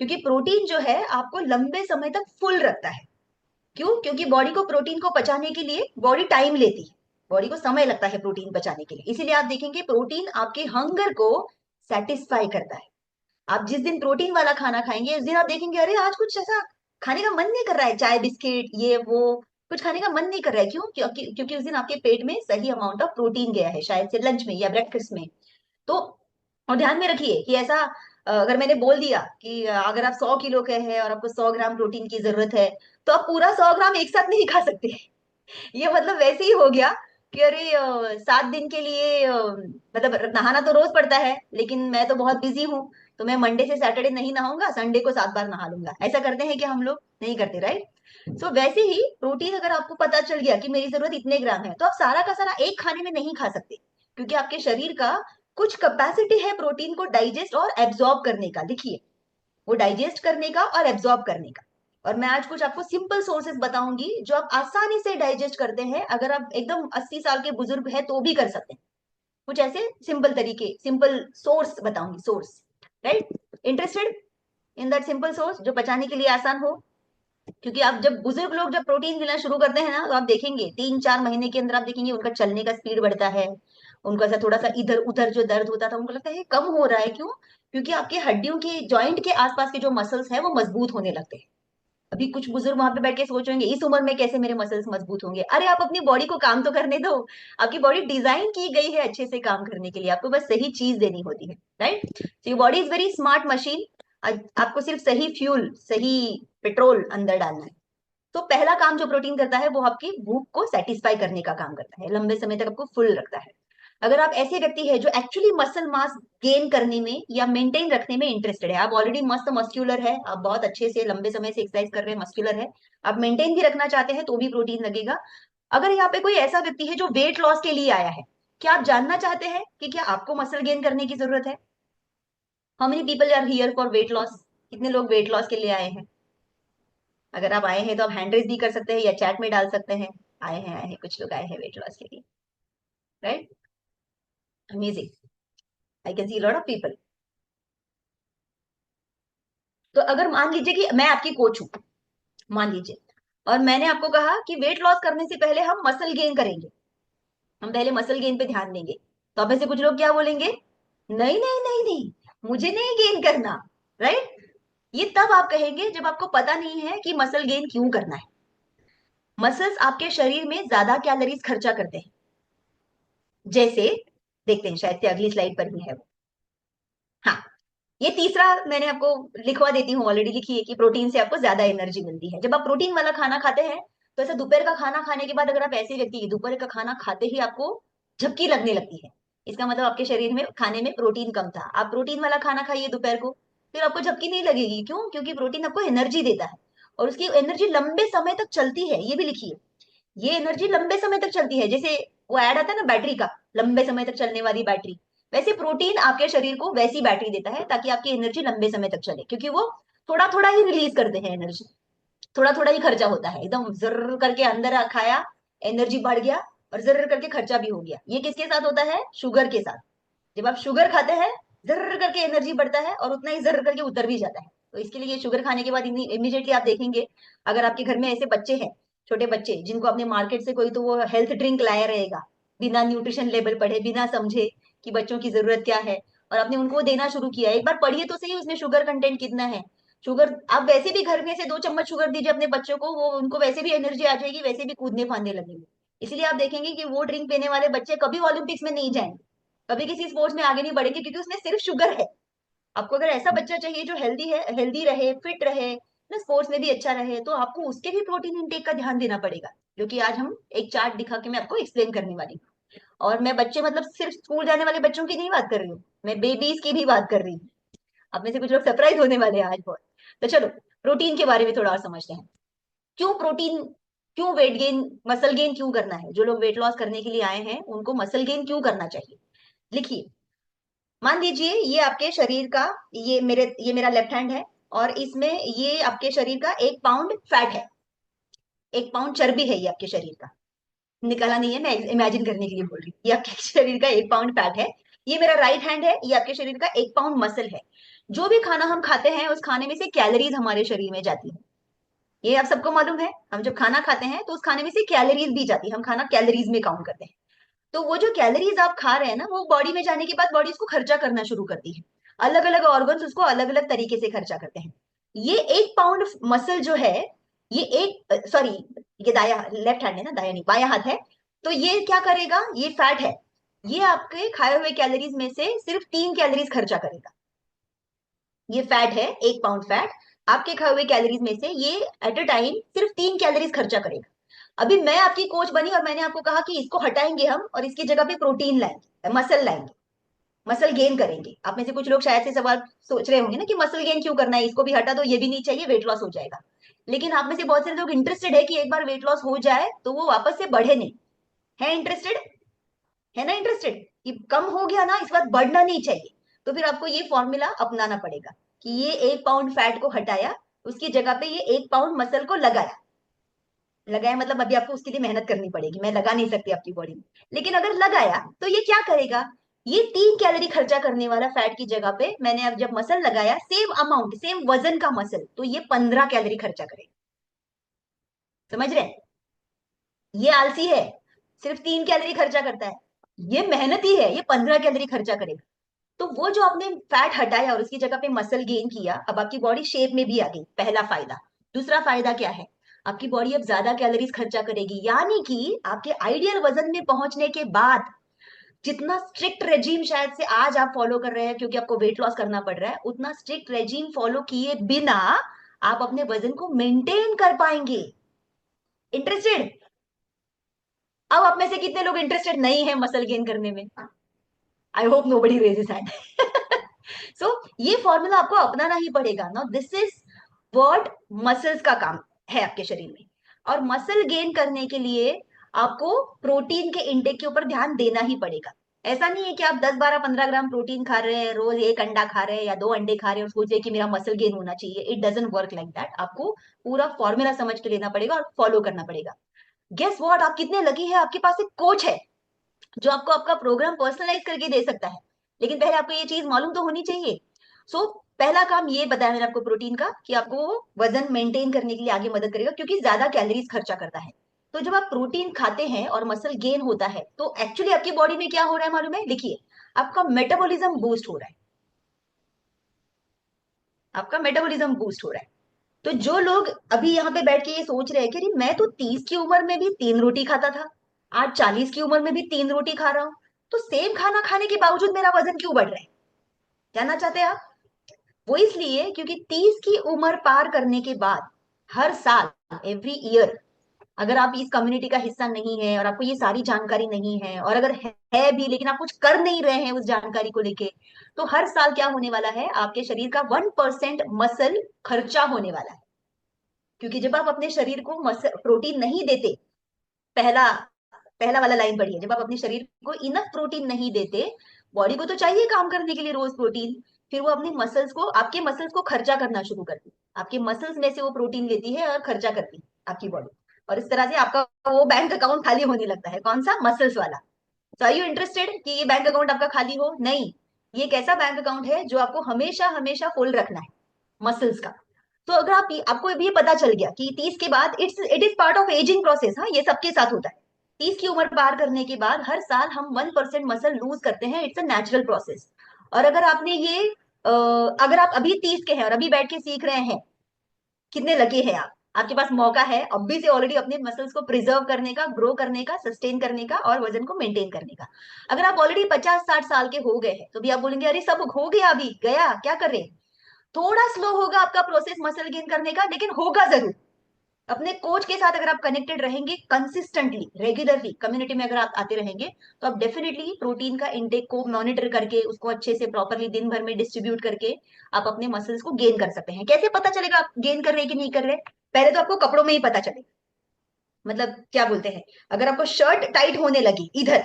क्योंकि प्रोटीन जो है आपको लंबे समय तक फुल रखता है। क्यों? क्योंकि बॉडी को प्रोटीन को पचाने के लिए बॉडी टाइम लेती है, बॉडी को समय लगता है प्रोटीन पचाने के लिए। इसीलिए आप देखेंगे प्रोटीन आपके हंगर को सेटिस्फाई करता है। आप जिस दिन प्रोटीन वाला खाना खाएंगे उस दिन आप देखेंगे अरे आज कुछ ऐसा खाने का मन नहीं कर रहा है, चाय बिस्किट ये वो, कुछ खाने का मन नहीं कर रहा है। क्यों? क्योंकि उस दिन आपके पेट में सही अमाउंट ऑफ प्रोटीन गया है, शायद से लंच में या ब्रेकफास्ट में। तो और ध्यान में रखिए कि ऐसा अगर मैंने बोल दिया कि अगर आप 100 किलो के हैं और आपको 100 ग्राम प्रोटीन की जरूरत है, तो आप पूरा 100 ग्राम एक साथ नहीं खा सकते। ये मतलब वैसे ही हो गया कि अरे 7 दिन के लिए मतलब नहाना तो रोज पड़ता है, लेकिन मैं तो बहुत बिजी हूँ, तो मैं मंडे से सैटरडे नहीं नहाऊंगा, संडे को 7 बार नहा लूंगा। ऐसा करते हैं कि हम लोग नहीं करते, राइट। सो वैसे ही प्रोटीन अगर आपको पता चल गया कि मेरी जरूरत इतने ग्राम है, तो आप सारा का सारा एक खाने में नहीं खा सकते, क्योंकि आपके शरीर का कुछ कैपेसिटी है प्रोटीन को डाइजेस्ट और एब्जॉर्ब करने का। लिखिए, वो डाइजेस्ट करने का और एब्जॉर्ब करने का। और मैं आज कुछ आपको सिंपल सोर्सेज बताऊंगी जो आप आसानी से डाइजेस्ट करते हैं, अगर आप एकदम 80 साल के बुजुर्ग हैं तो भी कर सकते हैं। कुछ ऐसे सिंपल तरीके, सिंपल सोर्स बताऊंगी, source, right. Interested in that simple source जो पचाने के लिए आसान हो? क्योंकि आप जब बुजुर्ग लोग जब प्रोटीन लेना शुरू करते हैं ना, तो आप देखेंगे 3-4 महीने के अंदर आप देखेंगे उनका चलने का स्पीड बढ़ता है। उनका सा थोड़ा सा इधर उधर जो दर्द होता था उनको लगता है कम हो रहा है। क्यों? क्योंकि आपके हड्डियों के जॉइंट के आसपास के जो मसल्स है वो मजबूत होने लगते हैं। अभी कुछ बुजुर्ग वहां पे बैठ के सोचेंगे इस उम्र में कैसे मेरे मसल्स मजबूत होंगे। अरे आप अपनी बॉडी को काम तो करने दो। आपकी बॉडी डिजाइन की गई है अच्छे से काम करने के लिए, आपको बस सही चीज देनी होती है। Right? So your body is very smart machine. आपको सिर्फ सही फ्यूल, सही पेट्रोल अंदर डालना है। तो पहला काम जो प्रोटीन करता है वो आपकी भूख को सेटिस्फाई करने का काम करता है, लंबे समय तक आपको फुल रखता है। अगर आप ऐसे व्यक्ति है जो एक्चुअली मसल मास गेन करने में या मेंटेन रखने में इंटरेस्टेड है, आप ऑलरेडी मस्त मस्क्यूलर है, आप बहुत अच्छे से लंबे समय से एक्सरसाइज कर रहे हैं, मस्क्यूलर है, आप मेंटेन भी रखना चाहते हैं तो भी प्रोटीन लगेगा। अगर यहाँ पे कोई ऐसा व्यक्ति है जो वेट लॉस के लिए आया है, क्या आप जानना चाहते हैं कि क्या आपको मसल गेन करने की जरूरत है? How many people are here for weight loss? कितने लोग वेट लॉस के लिए आए हैं? अगर आप आए हैं तो आप हैंड रेज भी कर सकते हैं या चैट में डाल सकते हैं। आए हैं, कुछ लोग आए हैं वेट लॉस के लिए। Right? Amazing. I can see lot of people. तो अगर मान लीजिए कि मैं आपकी कोच हूं, मान लीजिए, और मैंने आपको कहा कि वेट लॉस करने से पहले हम मसल गेन करेंगे, हम पहले मसल गेन पे ध्यान देंगे, तो अब ऐसे कुछ लोग क्या बोलेंगे? नहीं नहीं नहीं नहीं, मुझे नहीं गेन करना। राइट? ये तब आप कहेंगे जब आपको पता नहीं है कि मसल गेन क्यों करना है। मसल्स आपके शरीर में ज्यादा कैलोरीज खर्चा करते हैं। जैसे देखते हैं, शायद से अगली स्लाइड पर ही है वो। हाँ, ये तीसरा मैंने आपको लिखवा देती हूँ, ऑलरेडी लिखी है कि प्रोटीन से आपको ज्यादा एनर्जी मिलती है जब आप प्रोटीन वाला खाना खाते हैं। तो ऐसा दोपहर का खाना खाने के बाद अगर आप ऐसे व्यक्ति की दोपहर का खाना खाते ही आपको झपकी लगने लगती है, इसका मतलब आपके शरीर में खाने में प्रोटीन कम था। आप प्रोटीन वाला खाना खाइए दोपहर को, फिर आपको झपकी नहीं लगेगी। क्यों? क्योंकि प्रोटीन आपको एनर्जी देता है, और उसकी एनर्जी लंबे समय तक चलती है, ये भी लिखिए। ये एनर्जी लंबे समय तक चलती है, जैसे वो ऐड आता है ना बैटरी का, लंबे समय तक चलने वाली बैटरी। वैसे प्रोटीन आपके शरीर को वैसी बैटरी देता है ताकि आपकी एनर्जी लंबे समय तक चले, क्योंकि वो थोड़ा थोड़ा ही रिलीज करते हैं एनर्जी, थोड़ा थोड़ा ही खर्चा होता है। एकदम जर्र करके अंदर खाया, एनर्जी बढ़ गया, और जर्र करके खर्चा भी हो गया। ये किसके साथ होता है? शुगर के साथ। जब आप शुगर खाते हैं, जर्र करके एनर्जी बढ़ता है और उतना ही जर्र करके उतर भी जाता है। तो इसके लिए ये शुगर खाने के बाद इमीडिएटली आप देखेंगे, अगर आपके घर में ऐसे बच्चे हैं, छोटे बच्चे जिनको आपने मार्केट से कोई तो वो हेल्थ ड्रिंक लाया रहेगा, बिना न्यूट्रिशन लेवल पढ़े, बिना समझे कि बच्चों की जरूरत क्या है, और आपने उनको देना शुरू किया, एक बार पढ़िए तो सही उसमें शुगर कंटेंट कितना है। शुगर आप वैसे भी घर में से 2 चम्मच शुगर दीजिए अपने बच्चों को, वो उनको वैसे भी एनर्जी आ जाएगी, वैसे भी कूदने फांदने लगेंगे। इसलिए आप देखेंगे कि वो ड्रिंक पीने वाले बच्चे कभी ओलंपिक्स में नहीं जाएंगे, कभी किसी स्पोर्ट्स में आगे नहीं बढ़ेंगे, क्योंकि उसमें सिर्फ शुगर है। आपको अगर ऐसा बच्चा चाहिए जो हेल्दी है, हेल्दी रहे, फिट रहे ना, स्पोर्ट्स में भी अच्छा रहे, तो आपको उसके भी प्रोटीन इंटेक का ध्यान देना पड़ेगा, जो कि आज हम एक चार्ट दिखा के मैं आपको एक्सप्लेन करने वाली हूँ। और मैं बच्चे मतलब सिर्फ स्कूल जाने वाले बच्चों की नहीं बात कर रही हूँ, मैं बेबीज की भी बात कर रही हूँ। आप में से कुछ लोग सरप्राइज होने वाले हैं आज बहुत। तो चलो, प्रोटीन के बारे में थोड़ा और समझते हैं। क्यों प्रोटीन, क्यों वेट गेन, मसल गेन क्यों करना है? जो लोग वेट लॉस करने के लिए आए हैं उनको मसल गेन क्यों करना चाहिए? लिखिए। मान लीजिए ये आपके शरीर का, ये मेरा लेफ्ट हैंड है, और इसमें ये आपके शरीर का 1 पाउंड फैट है, 1 पाउंड चर्बी है ये आपके शरीर का। निकाला नहीं है, मैं इमेजिन करने के लिए बोल रही हूँ। ये आपके शरीर का 1 पाउंड फैट है। ये मेरा राइट हैंड है, ये आपके शरीर का 1 पाउंड मसल है। जो भी खाना हम खाते हैं उस खाने में से कैलोरीज हमारे शरीर में जाती है, ये आप सबको मालूम है। हम जब खाना खाते हैं तो उस खाने में से कैलोरीज भी जाती है, हम खाना कैलोरीज में काउंट करते हैं। तो वो जो कैलोरीज आप खा रहे हैं ना, वो बॉडी में जाने के बाद बॉडी उसको खर्चा करना शुरू करती है। अलग अलग ऑर्गन्स उसको अलग अलग तरीके से खर्चा करते हैं। ये 1 पाउंड मसल जो है, ये एक सॉरी, ये दाया लेफ्ट हैंड है ना, दाया नहीं, बाया हाथ है। तो ये क्या करेगा? ये फैट है, ये आपके खाए हुए कैलोरीज में से सिर्फ 3 कैलोरीज खर्चा करेगा। ये फैट है, 1 पाउंड फैट, आपके खाए हुए कैलोरीज में से ये एट अ टाइम सिर्फ 3 कैलोरीज खर्चा करेगा। अभी मैं आपकी कोच बनी और मैंने आपको कहा कि इसको हटाएंगे हम और इसकी जगह पे प्रोटीन लाएंगे, मसल लाएंगे, मसल गेन करेंगे। आप में से कुछ लोग शायद से सवाल सोच रहे होंगे ना कि मसल गेन क्यों करना है, इसको भी हटा दो, ये भी नहीं चाहिए, वेट लॉस हो जाएगा। लेकिन आप में से बहुत सारे लोग इंटरेस्टेड है कि एक बार वेट लॉस हो जाए तो वो वापस से बढ़े नहीं। है इंटरेस्टेड? है ना इंटरेस्टेड कि कम हो गया ना, इस बार बढ़ना नहीं चाहिए। तो फिर आपको ये फॉर्मूला अपनाना पड़ेगा कि ये 1 पाउंड फैट को हटाया, उसकी जगह पे ये 1 पाउंड मसल को लगाया। लगाया मतलब अभी आपको उसके लिए मेहनत करनी पड़ेगी, मैं लगा नहीं सकती आपकी बॉडी में। लेकिन अगर लगाया तो ये क्या करेगा? ये 3 कैलोरी खर्चा करने वाला फैट की जगह पे मैंने अब जब मसल लगाया, सेम अमाउंट, सेम वजन का मसल, तो ये 15 कैलोरी खर्चा करेगा। समझ रहे हैं? ये आलसी है, सिर्फ 3 कैलोरी खर्चा करता है। ये मेहनती है, ये 15 कैलोरी खर्चा करेगा। तो वो जो आपने फैट हटाया और उसकी जगह पे मसल गेन किया, अब आपकी बॉडी शेप में भी आ गई, पहला फायदा। दूसरा फायदा क्या है? आपकी बॉडी अब ज्यादा कैलोरीज खर्चा करेगी, यानी कि आपके आइडियल वजन में पहुंचने के बाद जितना स्ट्रिक्ट रेजीम शायद से आज आप फॉलो कर रहे हैं क्योंकि आपको वेट लॉस करना पड़ रहा है, उतना स्ट्रिक्ट रेजीम फॉलो किए बिना आप अपने वजन को मेंटेन कर पाएंगे। इंटरेस्टेड? अब आप में से कितने लोग इंटरेस्टेड नहीं है मसल गेन करने में? I hope nobody raises hand. So ये फॉर्मूला आपको अपनाना ही पड़ेगा ना। दिस इज वर्ड मसल्स का काम है आपके शरीर में। और मसल गेन करने के लिए आपको प्रोटीन के इंटेक के ऊपर ध्यान देना ही पड़ेगा। ऐसा नहीं है कि आप 10 12 15 ग्राम प्रोटीन खा रहे हैं, रोज एक अंडा खा रहे हैं या 2 अंडे खा रहे हैं और सोच रहे हैं कि मेरा मसल गेन होना चाहिए। It doesn't work like that. आपको पूरा फॉर्मूला समझ के लेना पड़ेगा और फॉलो करना पड़ेगा। गेस व्हाट, आप कितने लकी है, आपके पास एक कोच है जो आपको आपका प्रोग्राम पर्सनलाइज करके दे सकता है। लेकिन पहले आपको ये चीज मालूम तो होनी चाहिए। पहला काम ये बताया मैंने आपको प्रोटीन का, कि आपको वो वजन मेंटेन करने के लिए आगे मदद करेगा क्योंकि ज्यादा कैलोरीज खर्चा करता है। तो जब आप प्रोटीन खाते हैं और मसल गेन होता है तो एक्चुअली आपकी बॉडी में क्या हो रहा है मालूम है? देखिए, आपका मेटाबॉलिज्म बूस्ट हो रहा है। आपका मेटाबॉलिज्म बूस्ट हो रहा है। तो जो लोग अभी यहाँ पे बैठ के ये सोच रहे हैं कि अरे मैं तो 30 की उम्र में भी 3 रोटी खाता था, आज 40 की उम्र में भी 3 रोटी खा रहा हूँ, तो सेम खाना खाने के बावजूद मेरा वजन क्यों बढ़ रहा है? जानना चाहते हैं आप? वो इसलिए क्योंकि 30 की उम्र पार करने के बाद हर साल, एवरी ईयर, अगर आप इस कम्युनिटी का हिस्सा नहीं है और आपको ये सारी जानकारी नहीं है, और अगर है भी लेकिन आप कुछ कर नहीं रहे हैं उस जानकारी को लेके, तो हर साल क्या होने वाला है? आपके शरीर का 1% मसल खर्चा होने वाला है। क्योंकि जब आप अपने शरीर को मसल प्रोटीन नहीं देते, पहला पहला वाला लाइन पढ़िए, जब आप अपने शरीर को इनफ प्रोटीन नहीं देते, बॉडी को तो चाहिए काम करने के लिए रोज प्रोटीन, फिर वो अपनी मसल्स को, आपके मसल्स को खर्चा करना शुरू करती है। आपके मसल्स में से वो प्रोटीन लेती है और खर्चा करती है आपकी बॉडी। और इस तरह से आपका वो बैंक अकाउंट खाली होने लगता है। कौन सा? मसल्स वाला। तो आर यू इंटरेस्टेड कि ये बैंक अकाउंट आपका खाली हो? नहीं, ये एक ऐसा बैंक अकाउंट है जो आपको हमेशा हमेशा फुल रखना है, मसल्स का। तो अगर आपको भी ये पता चल गया कि 30 के बाद it is part of ageing process. हाँ, ये सबके साथ होता है। 30 की उम्र पार करने के बाद हर साल हम 1% मसल लूज करते हैं। It's a natural process. और अगर आपने ये अगर आप अभी 30 के हैं और अभी बैठ के सीख रहे हैं, कितने लकी है आप। आपके पास मौका है अभी से ऑलरेडी अपने मसल्स को प्रिजर्व करने का, ग्रो करने का, सस्टेन करने का और वजन को मेंटेन करने का। अगर आप ऑलरेडी 50 60 साल के हो गए हैं तो भी आप बोलेंगे अरे सब हो गया, अभी गया क्या कर रहे हैं। थोड़ा स्लो होगा आपका प्रोसेस मसल गेन करने का, लेकिन होगा जरूर। अपने कोच के साथ अगर आप कनेक्टेड रहेंगे, कंसिस्टेंटली रेगुलरली कम्युनिटी में अगर आप आते रहेंगे, तो आप डेफिनेटली प्रोटीन का इंटेक को मॉनिटर करके उसको अच्छे से प्रॉपरली दिन भर में डिस्ट्रीब्यूट करके आप अपने मसल्स को गेन कर सकते हैं। कैसे पता चलेगा आप गेन कर रहे हैं कि नहीं कर रहे? पहले तो आपको कपड़ों में ही पता चलेगा। मतलब क्या बोलते हैं, अगर आपको शर्ट टाइट होने लगी इधर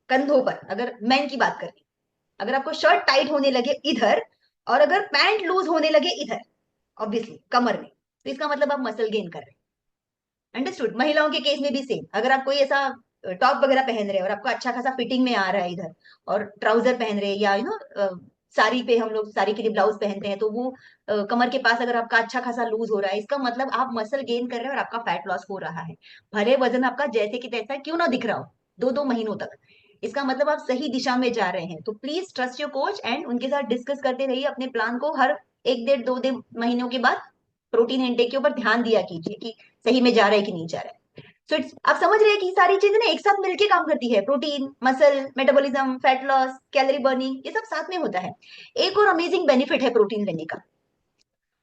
कंधों पर, अगर मैन की बात करें, अगर आपको शर्ट टाइट होने लगे इधर और अगर पैंट लूज होने लगे इधर, ऑब्वियसली कमर में, तो इसका मतलब आप मसल गेन कर रहे हैं। अंडरस्टूड? महिलाओं के केस में भी सेम। अगर आप कोई ऐसा टॉप वगैरह पहन रहे हैं और आपको अच्छा खासा फिटिंग में आ रहा है इधर, और ट्राउजर पहन रहे हैं या साड़ी पे, हम लोग साड़ी के लिए ब्लाउज पहनते हैं, तो वो कमर के पास अगर आपका अच्छा खासा लूज हो रहा है, इसका मतलब आप मसल गेन कर रहे हैं और आपका फैट लॉस हो रहा है। भले वजन आपका जैसे कि तैसा क्यों ना दिख रहा हो 2 2 महीनों तक, इसका मतलब आप सही दिशा में जा रहे हैं। तो please trust your coach and उनके साथ डिस्कस करते रहिए अपने प्लान को। हर 1 1 2 2 महीनों के बाद प्रोटीन इंटेक के ऊपर ध्यान दिया कीजिए कि सही में जा रहा है कि नहीं जा रहा है। सो इट्स, आप समझ रहे हैं कि सारी चीजें ना एक साथ मिलके काम करती है। Protein, muscle, metabolism, fat loss, calorie burning, ये सब साथ में होता है। एक और अमेजिंग बेनिफिट है प्रोटीन लेने का,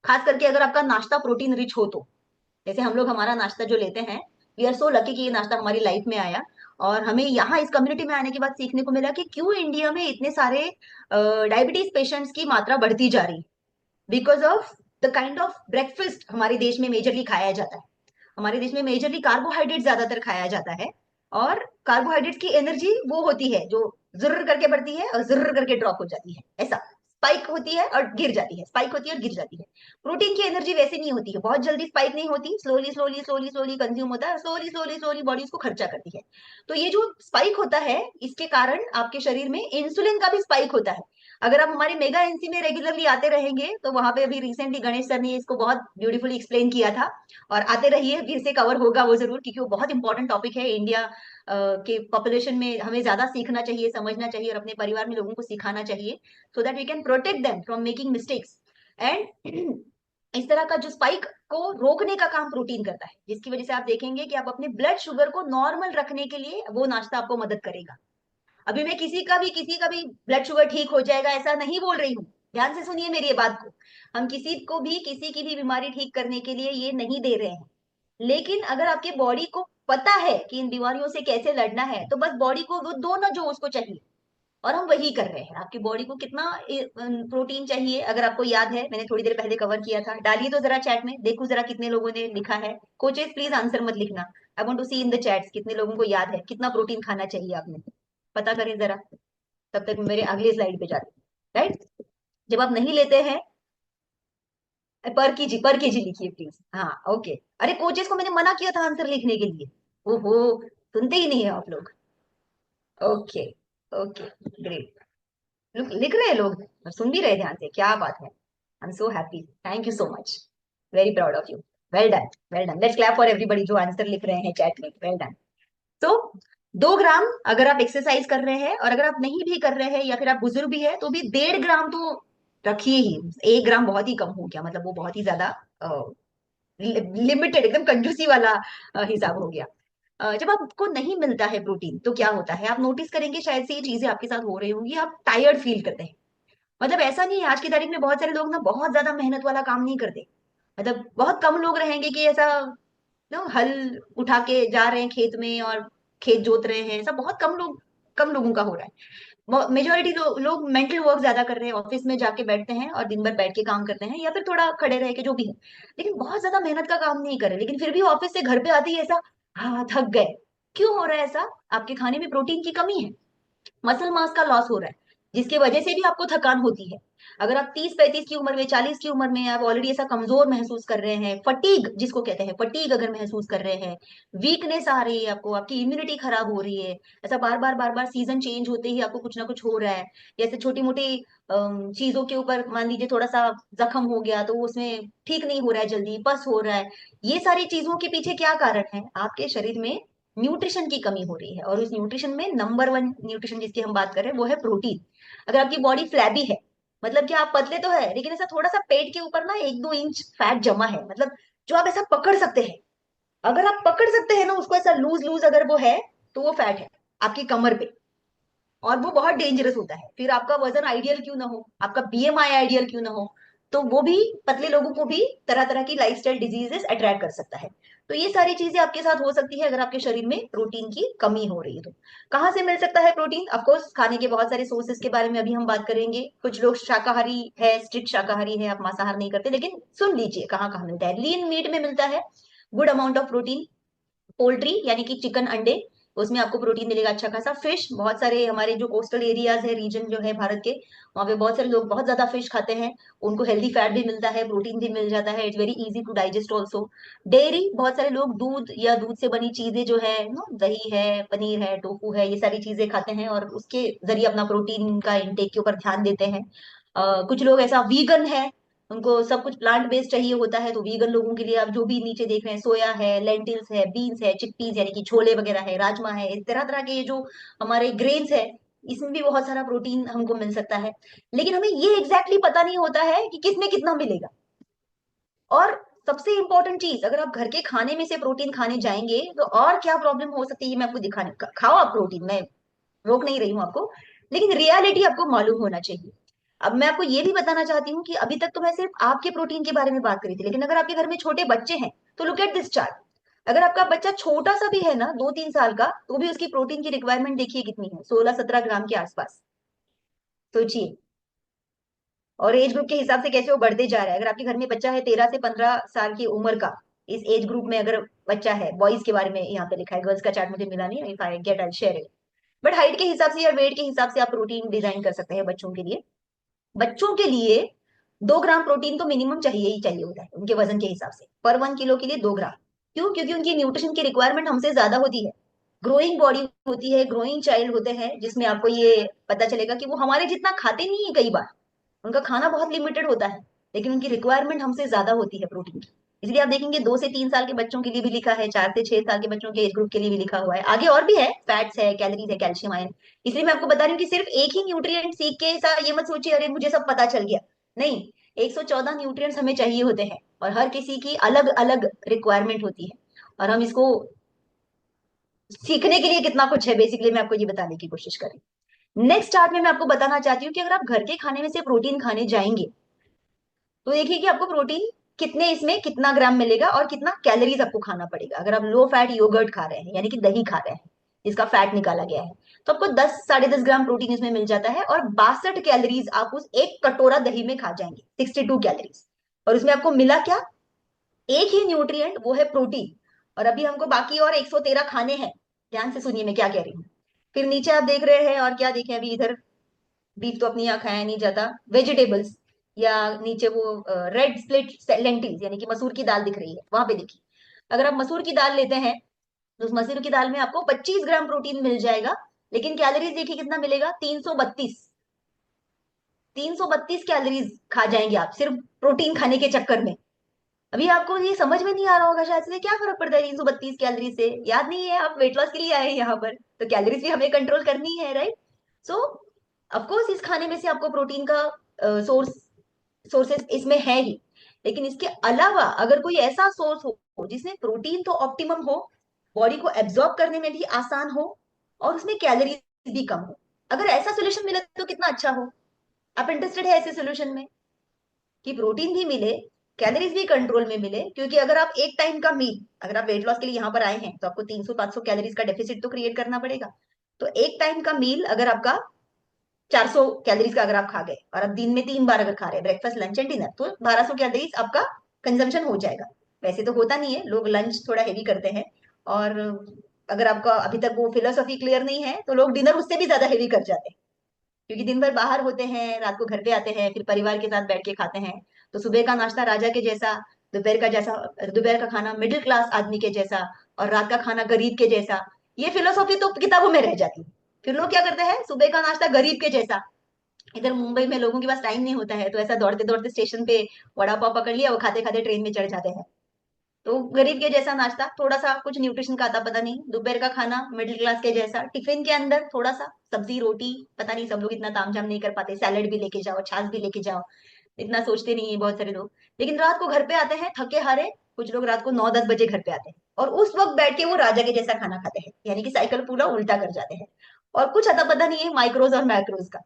खास करके अगर आपका नाश्ता प्रोटीन रिच हो तो। जैसे हम लोग हमारा नाश्ता जो लेते हैं, वी आर सो लकी कि ये नाश्ता हमारी लाइफ में आया। और हमें यहाँ इस कम्युनिटी में आने के बाद सीखने को मिला कि क्यों इंडिया में इतने सारे डायबिटीज पेशेंट्स की मात्रा बढ़ती जा रही, because of the kind of breakfast हमारे देश में मेजरली खाया जाता है। हमारे देश में मेजरली कार्बोहाइड्रेट ज्यादातर खाया जाता है। और कार्बोहाइड्रेट की एनर्जी वो होती है जो जुर्र करके बढ़ती है और जुर्र करके ड्रॉप हो जाती है, ऐसा स्पाइक होती है और गिर जाती है, स्पाइक होती है और गिर जाती है। प्रोटीन की एनर्जी वैसे नहीं होती है, बहुत जल्दी स्पाइक नहीं होती, slowly slowly slowly slowly consume होता है, स्लोली स्लोली स्लोली बॉडी उसको खर्चा करती है। तो ये जो स्पाइक होता है, इसके कारण आपके शरीर में इंसुलिन का भी स्पाइक होता है। अगर आप हमारे मेगा एनसी में रेगुलरली आते रहेंगे तो वहां पे अभी रिसेंटली गणेश सर ने इसको बहुत ब्यूटीफुली एक्सप्लेन किया था। और आते रहिए, फिर से कवर होगा वो जरूर, क्योंकि वो बहुत इंपॉर्टेंट टॉपिक है। इंडिया के पॉपुलेशन में हमें ज्यादा सीखना चाहिए, समझना चाहिए, और अपने परिवार में लोगों को सिखाना चाहिए, so that we can protect them from making mistakes. And इस तरह का जो स्पाइक को रोकने का काम प्रोटीन करता है, जिसकी वजह से आप देखेंगे कि आप अपने ब्लड शुगर को नॉर्मल रखने के लिए वो नाश्ता आपको मदद करेगा। अभी मैं किसी का भी ब्लड शुगर ठीक हो जाएगा ऐसा नहीं बोल रही हूँ। ध्यान से सुनिए मेरी ये बात को। हम किसी को भी किसी की भी बीमारी ठीक करने के लिए ये नहीं दे रहे हैं। लेकिन अगर आपके बॉडी को पता है कि इन बीमारियों से कैसे लड़ना है, तो बस बॉडी को वो दो ना जो उसको चाहिए, और हम वही कर रहे हैं। आपकी बॉडी को कितना प्रोटीन चाहिए, अगर आपको याद है, मैंने थोड़ी देर पहले कवर किया था, डालिए तो जरा चैट में, देखो जरा कितने लोगों ने लिखा है। कोचेस प्लीज आंसर मत लिखना, I want to see in the chats कितने लोगों को याद है कितना प्रोटीन खाना चाहिए आपने। पता करें जरा, तब तक मेरे अगले स्लाइड पे जाते हैं। राइट, जब आप नहीं लेते हैं, पर केजी लिखिए प्लीज। हाँ, ओके। अरे कोचेस को मैंने मना किया था आंसर लिखने के लिए। ओहो, सुनते ही नहीं है आप लोग। Okay, okay, great. लिख रहे हैं लोग, और सुन भी रहे ध्यान से, क्या बात है। I am so happy, thank you so much, very proud of you. Well done, well done, let's clap for everybody जो आंसर लिख रहे हैं चैट में, वेल डन। तो 2 ग्राम अगर आप एक्सरसाइज कर रहे हैं, और अगर आप नहीं भी कर रहे हैं या फिर आप बुजुर्ग भी है, तो भी 1.5 ग्राम तो रखिए ही। 1 ग्राम बहुत ही कम हो गया, मतलब वो बहुत ही ज्यादा लिमिटेड, एकदम कंजूसी वाला हिसाब हो गया। जब आपको नहीं मिलता है प्रोटीन तो क्या होता है, आप नोटिस करेंगे, शायद से ये चीजें आपके साथ हो रही होंगी, आप टायर्ड फील करते हैं। मतलब ऐसा नहीं है, आज की तारीख में बहुत सारे लोग ना बहुत ज्यादा मेहनत वाला काम नहीं करते। मतलब बहुत कम लोग रहेंगे कि ऐसा हल उठा के जा रहे हैं खेत में और खेत जोत रहे हैं, ऐसा बहुत कम लोगों का हो रहा है। मेजोरिटी लोग मेंटल वर्क ज्यादा कर रहे हैं, ऑफिस में जाके बैठते हैं और दिन भर बैठ के काम करते हैं, या फिर थोड़ा खड़े रह के जो भी है, लेकिन बहुत ज्यादा मेहनत का काम नहीं कर रहे, लेकिन फिर भी ऑफिस से घर पे आते ही ऐसा, हाँ थक गए। क्यों हो रहा है ऐसा? आपके खाने में प्रोटीन की कमी है, मसल मास का लॉस हो रहा है, जिसकी वजह से भी आपको थकान होती है। अगर आप 30-35 की उम्र में, 40 की उम्र में आप ऑलरेडी ऐसा कमजोर महसूस कर रहे हैं, फटीग जिसको कहते हैं, फटीग अगर महसूस कर रहे हैं, वीकनेस आ रही है आपको, आपकी इम्यूनिटी खराब हो रही है, ऐसा बार बार सीजन चेंज होते ही आपको कुछ ना कुछ हो रहा है, जैसे छोटी मोटी चीजों के ऊपर मान लीजिए थोड़ा सा जख्म हो गया तो उसमें ठीक नहीं हो रहा है, जल्दी पस हो रहा है, ये सारी चीजों के पीछे क्या कारण है? आपके शरीर में न्यूट्रिशन की कमी हो रही है, और उस न्यूट्रिशन में नंबर वन न्यूट्रिशन जिसकी हम बात कर रहे हैं वो है प्रोटीन। अगर आपकी बॉडी फ्लैबी है, मतलब कि आप पतले तो है, लेकिन ऐसा थोड़ा सा पेट के ऊपर ना 1-2 इंच फैट जमा है, मतलब जो आप ऐसा पकड़ सकते हैं, अगर आप पकड़ सकते हैं ना उसको, ऐसा लूज लूज अगर वो है, तो वो फैट है आपकी कमर पे। और वो बहुत डेंजरस होता है, फिर आपका वजन आइडियल क्यों ना हो, आपका बीएमआई आइडियल क्यों ना हो, तो वो भी पतले लोगों को भी तरह तरह की लाइफस्टाइल डिजीजेस अट्रैक्ट कर सकता है। तो ये सारी चीजें आपके साथ हो सकती है अगर आपके शरीर में प्रोटीन की कमी हो रही है तो। कहाँ से मिल सकता है प्रोटीन? ऑफकोर्स खाने के बहुत सारे सोर्सेज के बारे में अभी हम बात करेंगे। कुछ लोग शाकाहारी है, स्ट्रिक्ट शाकाहारी है, आप मांसाहार नहीं करते, लेकिन सुन लीजिए कहाँ कहाँ मिलता है। लीन मीट में मिलता है good amount of protein. Poultry यानी कि चिकन, अंडे, उसमें आपको प्रोटीन मिलेगा अच्छा खासा। फिश, बहुत सारे हमारे जो कोस्टल एरियाज है, रीजन जो है भारत के, वहाँ पे बहुत सारे लोग बहुत ज्यादा फिश खाते हैं, उनको हेल्दी फैट भी मिलता है, प्रोटीन भी मिल जाता है, it's very easy to digest also. Dairy, बहुत सारे लोग दूध या दूध से बनी चीजें जो है नो, दही है, पनीर है, टोफू है, ये सारी चीजें खाते हैं और उसके जरिए अपना प्रोटीन का इंटेक के ऊपर ध्यान देते हैं। कुछ लोग ऐसा वीगन है, उनको सब कुछ प्लांट बेस्ड चाहिए होता है, तो वीगन लोगों के लिए आप जो भी नीचे देख रहे हैं, सोया है, लेंटिल्स है, बीन्स है, चिकपीस यानी कि छोले वगैरह है, राजमा है, इस तरह तरह के ये जो हमारे ग्रेन्स है, इसमें भी बहुत सारा प्रोटीन हमको मिल सकता है। लेकिन हमें ये एग्जैक्टली पता नहीं होता है कि किसमें कितना मिलेगा। और सबसे इंपॉर्टेंट चीज, अगर आप घर के खाने में से प्रोटीन खाने जाएंगे तो और क्या प्रॉब्लम हो सकती है, ये मैं आपको दिखाने खाओ आप प्रोटीन, मैं रोक नहीं रही हूँ आपको, लेकिन रियलिटी आपको मालूम होना चाहिए। अब मैं आपको ये भी बताना चाहती हूँ कि अभी तक तो मैं सिर्फ आपके प्रोटीन के बारे में बात करी थी, लेकिन अगर आपके घर में छोटे बच्चे हैं तो लुक एट दिस चार्ट। अगर आपका बच्चा छोटा सा भी है ना, 2-3 साल का, तो भी उसकी प्रोटीन की रिक्वायरमेंट देखिए कितनी है, 16-17 ग्राम के आसपास। सोचिए, और एज ग्रुप के हिसाब से कैसे वो बढ़ते जा रहा है। अगर आपके घर में बच्चा है 13 से 15 साल की उम्र का, इस एज ग्रुप में अगर बच्चा है, बॉयज के बारे में यहाँ पे लिखा है, गर्ल्स का चार्ट मुझे मिला नहीं, if I get I share it. But height के हिसाब से या वेट के हिसाब से आप प्रोटीन डिजाइन कर सकते हैं बच्चों के लिए। बच्चों के लिए 2 ग्राम प्रोटीन तो मिनिमम चाहिए ही चाहिए होता है उनके वजन के हिसाब से, पर 1 किलो के लिए 2 ग्राम। क्यों? क्योंकि उनकी न्यूट्रिशन की रिक्वायरमेंट हमसे ज्यादा होती है। ग्रोइंग बॉडी होती है, ग्रोइंग चाइल्ड होते हैं, जिसमें आपको ये पता चलेगा कि वो हमारे जितना खाते नहीं है कई बार, उनका खाना बहुत लिमिटेड होता है, लेकिन उनकी रिक्वायरमेंट हमसे ज्यादा होती है प्रोटीन की। इसलिए आप देखेंगे 2 से 3 साल के बच्चों के लिए भी लिखा है, 4 से 6 साल के बच्चों के एज ग्रुप के लिए भी लिखा हुआ है, आगे और भी है, फैट्स है, कैलोरीज है, कैल्शियम आयन। इसलिए मैं आपको बता रही हूँ कि सिर्फ एक ही न्यूट्रिएंट सीख के ऐसा ये मत सोचिए अरे मुझे सब पता चल गया। नहीं, 114 न्यूट्रिएंट्स हमें चाहिए होते हैं, और हर किसी की अलग अलग रिक्वायरमेंट होती है, और हम इसको सीखने के लिए कितना कुछ है, बेसिकली मैं आपको ये बताने की कोशिश करी। नेक्स्ट चार्ट में मैं आपको बताना चाहती हूँ कि अगर आप घर के खाने में से प्रोटीन खाने जाएंगे, तो देखिए कि आपको प्रोटीन कितने, इसमें कितना ग्राम मिलेगा और कितना कैलोरीज आपको खाना पड़ेगा। अगर आप लो फैट योगर्ट खा रहे हैं, यानी कि दही खा रहे हैं जिसका फैट निकाला गया है, तो आपको 10 साढ़े 10 ग्राम प्रोटीन इसमें मिल जाता है, और 62 कैलोरीज आप उस एक कटोरा दही में खा जाएंगे, 62 कैलोरीज। और उसमें आपको मिला क्या? एक ही न्यूट्रिएंट, वो है प्रोटीन। और अभी हमको बाकी और 113 खाने हैं। ध्यान से सुनिए मैं क्या कह रही हूँ। फिर नीचे आप देख रहे हैं, और क्या देखें अभी इधर, बीफ तो अपनी यहाँ खाया नहीं जाता, वेजिटेबल्स, या नीचे वो रेड स्प्लिट लेंटिल्स यानी कि मसूर की दाल दिख रही है, वहां पे देखिए। अगर आप मसूर की दाल लेते हैं, तो उस मसूर की दाल में आपको 25 ग्राम प्रोटीन मिल जाएगा, लेकिन कैलोरीज देखिए कितना मिलेगा, 332। 332 कैलोरीज खा जाएंगे आप सिर्फ प्रोटीन खाने के चक्कर में। अभी आपको ये समझ में नहीं आ रहा होगा शायद से, क्या फर्क पड़ता है 332 कैलोरी से, याद नहीं है, आप वेट लॉस के लिए आए हैं यहाँ पर, तो कैलोरीज भी हमें कंट्रोल करनी है, राइट? सो ऑफकोर्स इस खाने में से आपको प्रोटीन का सोर्सेस इसमें है ही, लेकिन इसके अलावा अगर कोई ऐसा सोर्स हो जिसमें प्रोटीन तो ऑप्टिमम हो, बॉडी को एब्जॉर्ब करने में भी आसान हो, और उसमें कैलोरीज भी कम हो, अगर ऐसा सोल्यूशन मिले तो कितना अच्छा हो। आप इंटरेस्टेड है ऐसे सोल्यूशन में, कि प्रोटीन भी मिले, कैलोरीज भी कंट्रोल में मिले? क्योंकि अगर आप एक टाइम का मील, अगर आप वेट लॉस के लिए यहाँ पर आए हैं, तो आपको 300 500 कैलोरीज का डेफिसिट तो क्रिएट करना पड़ेगा। तो एक टाइम का मील अगर आपका 400 कैलोरीज का अगर आप खा गए, और आप दिन में 3 बार अगर खा रहे हैं, ब्रेकफास्ट लंच एंड डिनर, तो 1200 कैलोरीज आपका कंजम्पशन हो जाएगा। वैसे तो होता नहीं है, लोग लंच थोड़ा हेवी करते हैं, और अगर आपका अभी तक वो फिलोसॉफी क्लियर नहीं है, तो लोग डिनर उससे भी ज्यादा हेवी कर जाते हैं, क्योंकि दिन भर बाहर होते हैं, रात को घर पे आते हैं, फिर परिवार के साथ बैठ के खाते हैं। तो सुबह का नाश्ता राजा के जैसा, दोपहर का जैसा, दोपहर का खाना मिडिल क्लास आदमी के जैसा, और रात का खाना गरीब के जैसा, ये फिलोसॉफी तो किताबों में रह जाती है। फिर लोग क्या करते हैं, सुबह का नाश्ता गरीब के जैसा, इधर मुंबई में लोगों के पास टाइम नहीं होता है, तो ऐसा दौड़ते दौड़ते स्टेशन पे वड़ा पाव पकड़ लिया, वो खाते खाते ट्रेन में चढ़ जाते हैं। तो गरीब के जैसा नाश्ता, थोड़ा सा कुछ न्यूट्रिशन का आता पता नहीं, दोपहर का खाना मिडिल क्लास के जैसा, टिफिन के अंदर थोड़ा सा सब्जी रोटी, पता नहीं सब लोग इतना तामझाम नहीं कर पाते, सैलेड भी लेके जाओ, छाछ भी लेके जाओ, इतना सोचते नहीं है बहुत सारे लोग। लेकिन रात को घर पे आते हैं थके हारे, कुछ लोग रात को 9 10 बजे घर पे आते हैं, और उस वक्त बैठ के वो राजा के जैसा खाना खाते हैं, यानी कि साइकिल पूरा उल्टा कर जाते हैं, और कुछ अता पता नहीं है माइक्रोज और मैक्रोज का।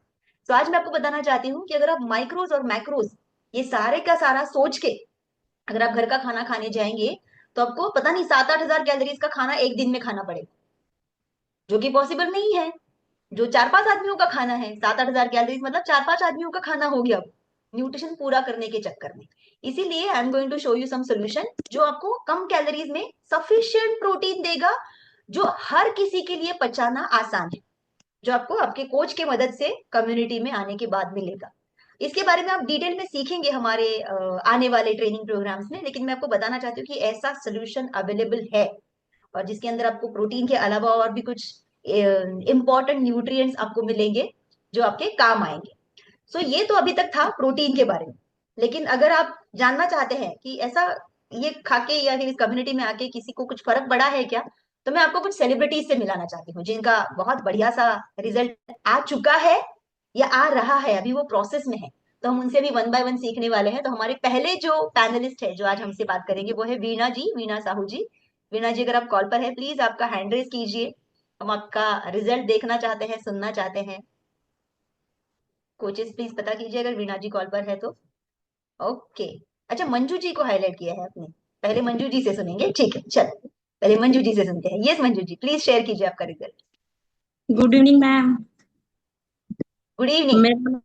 तो आज मैं आपको बताना चाहती हूँ कि अगर आप माइक्रोज और मैक्रोज ये सारे का सारा सोच के अगर आप घर का खाना खाने जाएंगे, तो आपको पता नहीं 7 8 हजार कैलोरीज का खाना एक दिन में खाना पड़ेगा, जो कि पॉसिबल नहीं है। जो 4 5 आदमियों का खाना है, 7 8 हजार कैलोरीज मतलब 4 5 आदमियों का खाना हो गया न्यूट्रिशन पूरा करने के चक्कर में। इसीलिए I am going to show you some solution जो आपको कम कैलोरीज में सफिशिएंट प्रोटीन देगा, जो हर किसी के लिए पचाना आसान है, जो आपको आपके कोच के मदद से कम्युनिटी में आने के बाद मिलेगा। इसके बारे में आप डिटेल में सीखेंगे हमारे आने वाले ट्रेनिंग प्रोग्राम्स में, लेकिन मैं आपको बताना चाहती हूँ कि ऐसा सोल्यूशन अवेलेबल है, और जिसके अंदर आपको प्रोटीन के अलावा और भी कुछ इंपॉर्टेंट न्यूट्रिएंट्स आपको मिलेंगे जो आपके काम आएंगे। सो ये तो अभी तक था प्रोटीन के बारे में, लेकिन अगर आप जानना चाहते हैं कि ऐसा ये खा के या फिर इस कम्युनिटी में आके किसी को कुछ फर्क पड़ा है क्या, तो मैं आपको कुछ सेलिब्रिटीज से मिलाना चाहती हूँ जिनका बहुत बढ़िया सा रिजल्ट आ चुका है, या आ रहा है, अभी वो प्रोसेस में है। तो हम उनसे भी 1 बाय 1 सीखने वाले हैं। तो हमारे पहले जो पैनलिस्ट है जो आज हमसे बात करेंगे, वो है वीणा जी, वीणा साहू जी। वीणा जी अगर आप कॉल पर है, प्लीज आपका हैंड रेज कीजिए, हम आपका रिजल्ट देखना चाहते हैं, सुनना चाहते हैं। कोचेस प्लीज पता कीजिए अगर वीणा जी कॉल पर है तो। ओके। अच्छा, मंजू जी को हाईलाइट किया है आपने, पहले मंजू जी से सुनेंगे, ठीक है, चलो पहले मंजू जी से सुनते हैं। Yes Manju ji, please share कीजिए आपका result. Good evening ma'am. Good evening. मेरा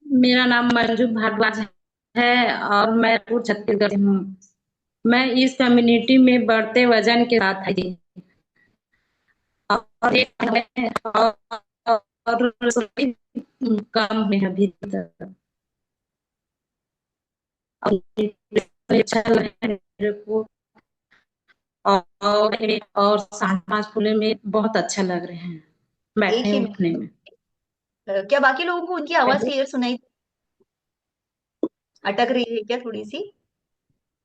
मेरा नाम मंजू भारद्वाज है और मैं रायपुर छत्तीसगढ़ से हूँ। मैं इस कम्युनिटी में बढ़ते वजन के साथ आई और और कम है अभी तक। और अच्छा लगा मेरे को। और साढ़े 5 फुले में बहुत अच्छा लग रहे हैं एक बैठने ही उठने मिनट। में। क्या बाकी लोगों को उनकी आवाज क्लियर सुनाई, अटक रही है क्या थोड़ी सी?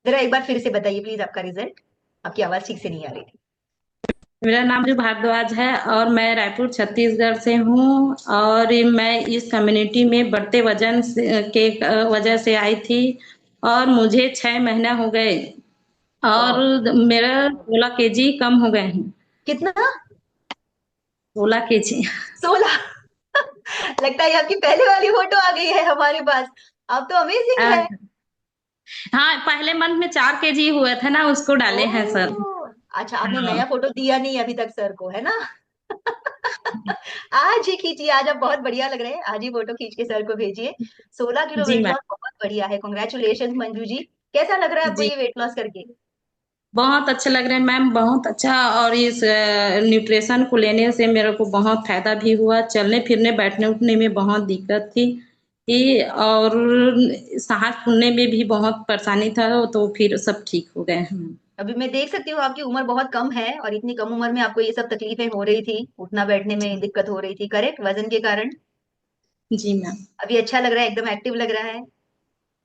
जरा एक बार फिर से बताइए प्लीज आपका रिजल्ट, आपकी आवाज ठीक से नहीं आ रही थी। मेरा नाम जो भारद्वाज है और मैं रायपुर छत्तीसगढ़ से हूँ। और मैं इस कम्युनिटी में बढ़ते वजन के वजह से आई थी और मुझे 6 महीना हो गए वाह। और मेरा 16 केजी कम हो गए हैं। कितना? 16 केजी। 16? लगता है ये आपकी पहले वाली फोटो आ गई है हमारे पास। आप तो अमेजिंग है। हाँ, पहले मंथ में 4 केजी हुए थे ना, उसको डाले हैं सर। ओह, अच्छा, आपने हाँ। नया फोटो दिया नहीं अभी तक सर को, है ना? आज ही खींचिए, आज आप बहुत बढ़िया लग रहे हैं, आज ही फोटो खींच के सर को भेजिए। 16 किलो जी वेट मैम। लॉस बहुत बढ़िया है, कॉन्ग्रेचुलेशन मंजू जी। कैसा लग रहा है आपको जी, ये वेट लॉस करके? बहुत अच्छे लग रहे हैं मैम, बहुत अच्छा। और इस न्यूट्रिशन को लेने से मेरे को बहुत फायदा भी हुआ। चलने फिरने बैठने उठने में बहुत दिक्कत थी और सांस फूलने में भी बहुत परेशानी था, तो फिर सब ठीक हो गए हैं। अभी मैं देख सकती हूँ आपकी उम्र बहुत कम है और इतनी कम उम्र में आपको ये सब तकलीफें हो रही थी, उठना बैठने में दिक्कत हो रही थी, करेक्ट, वजन के कारण। जी मैम। अभी अच्छा लग रहा है, एकदम एक्टिव लग रहा है।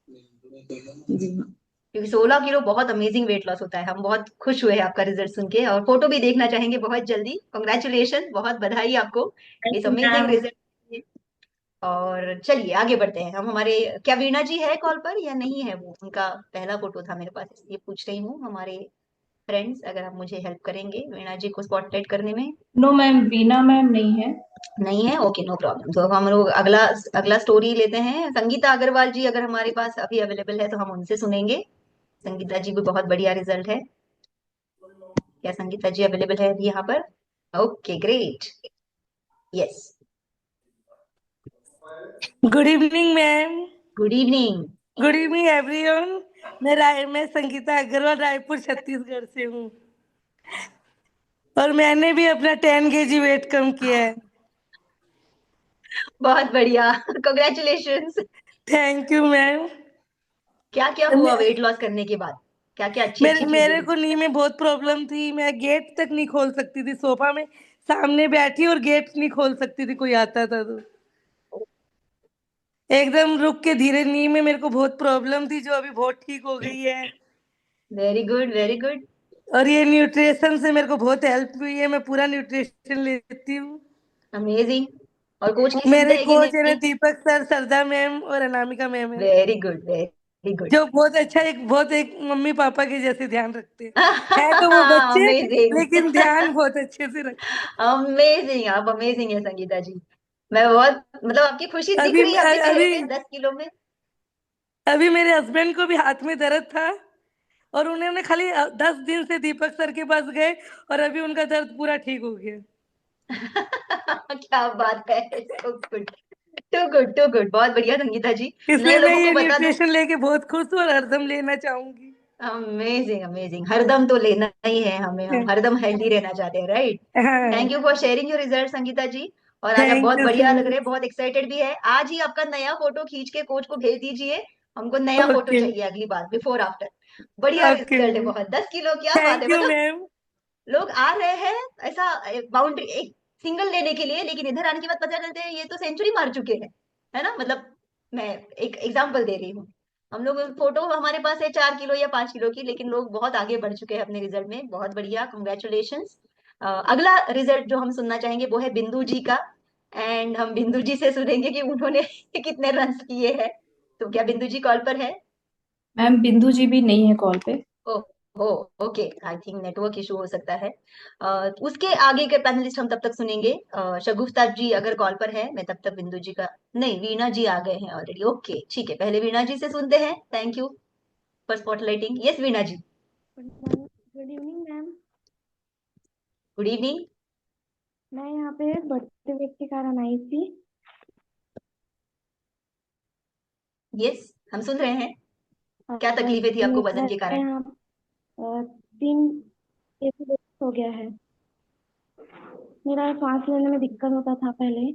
जी मैम। क्योंकि 16 किलो बहुत अमेजिंग वेट लॉस होता है। हम बहुत खुश हुए हैं आपका रिजल्ट सुन के और फोटो भी देखना चाहेंगे बहुत जल्दी। कॉन्ग्रेचुलेशन, बहुत बधाई आपको थैंक इस यू अमेजिंग मैम। रिजल्ट। और चलिए आगे बढ़ते हैं हम हमारे, क्या वीणा जी है कॉल पर या नहीं है? वो उनका पहला फोटो था मेरे पास, इसलिए पूछ रही हूँ। हमारे फ्रेंड्स, अगर आप मुझे हेल्प करेंगे वीणा जी को स्पॉटलाइट करने में। नो मैम, वीना मैम नहीं है। नहीं है, ओके, नो प्रॉब्लम। तो हम लोग अगला अगला स्टोरी लेते हैं। संगीता अग्रवाल जी अगर हमारे पास अभी अवेलेबल है तो हम उनसे सुनेंगे। संगीता जी भी बहुत बढ़िया रिजल्ट है। क्या संगीता जी अवेलेबल है अभी यहाँ पर? Okay, great. Yes. Good evening ma'am. Good evening. Good evening everyone. मैं संगीता अग्रवाल रायपुर छत्तीसगढ़ से हूँ और मैंने भी अपना 10 केजी वेट कम किया है। बहुत बढ़िया, कॉन्ग्रेचुलेशंस। Thank you ma'am. क्या क्या हुआ वेट लॉस करने के बाद? क्या क्या अच्छी मेरे अच्छी चीजें मेरे हुई? को नी में बहुत प्रॉब्लम थी, मैं गेट तक नहीं खोल सकती थी, सोफा में सामने बैठी और गेट नहीं खोल सकती थी, कोई आता था तो एकदम रुक के धीरे। नी में मेरे को बहुत प्रॉब्लम थी जो अभी बहुत ठीक हो गई है। Very good, very good. और ये न्यूट्रिशन से मेरे को बहुत हेल्प हुई है, मैं पूरा न्यूट्रिशन लेती हूँ। अमेजिंग। और कोच की सुनते मेरे हैं कि कोच है ना नहीं? दीपक सर, सरदा मैम और अनामिका मैम है, वेरी गुड, वेरी गुड। जो बहुत अच्छा, एक मम्मी पापा के जैसे ध्यान रखते हैं। है तो वो बच्चे, अमेजिंग। लेकिन ध्यान बहुत अच्छे से रखते हैं। अमेजिंग, आप अमेजिंग है संगीता जी। मैं बहुत, मतलब आपकी खुशी दिख अभी रही है आपके चेहरे अभी पे 10 किलो में। अभी मेरे हस्बैंड को भी हाथ में दर्द था और उन्होंने खाली 10 दिन से दीपक सर के पास गए और अभी उनका दर्द पूरा ठीक हो गया। क्या बात है, too good, too good, too good, बहुत बढ़िया संगीता जी। इसलिए नए मैं लोगों को ये बता दूं। न्यूट्रिशन लेके बहुत खुश हूँ और हरदम लेना चाहूंगी। अमेजिंग, अमेजिंग, हरदम तो लेना ही है हमें, हम हरदम हेल्दी रहना चाहते हैं, राइट? थैंक हाँ, you for sharing your result Sangeeta ji. और आज आप थैंक बहुत यू सो बढ़िया लग रहे हैं, मच। बहुत एक्साइटेड भी है। आज ही आपका नया फोटो खींच के कोच को भेज दीजिए। हमको नया फोटो ओके चाहिए अगली बार, बिफोर आफ्टर। बढ़िया ओके रिजल्ट है, मैम, बहुत। 10 किलो, क्या बात है, थैंक यू मतलब मैम। लोग आ रहे हैं ऐसा बाउंड्री एक सिंगल लेने के लिए, लेकिन इधर आने के बाद पता चलते हैं ये तो सेंचुरी मार चुके हैं, है ना? मतलब मैं एक एग्जांपल दे रही हूँ। हम लोग फोटो हमारे पास है 4 किलो या 5 किलो की, लेकिन लोग बहुत आगे बढ़ चुके हैं अपने रिजल्ट में, बहुत बढ़िया, कंग्रेचुलेशन। अगला रिजल्ट जो हम सुनना चाहेंगे वो है बिंदु जी का। एंड हम बिंदु जी से सुनेंगे कि उन्होंने कितने रन किए हैं। तो क्या बिंदु जी कॉल पर है? मैम, बिंदु जी भी नहीं है कॉल पे। ओ, हो, okay, I think network issue हो सकता है। उसके आगे के पैनलिस्ट हम तब तक सुनेंगे। शगुफ्ता जी अगर कॉल पर है, मैं तब तक बिंदु जी का, नहीं, वीणा जी आ गए हैं ऑलरेडी, ओके ठीक है, पहले वीणा जी से सुनते हैं। Thank you for spotlighting. Yes Veena ji. Good evening ma'am. Good evening. मैं यहाँ पे बढ़ते वेट के कारण आई थी। यस, हम सुन रहे हैं। क्या और तकलीफें थी आपको मेरा वजन के कारण? यहाँ 3 केजी वेट हो गया है। मेरा सांस लेने में दिक्कत होता था पहले,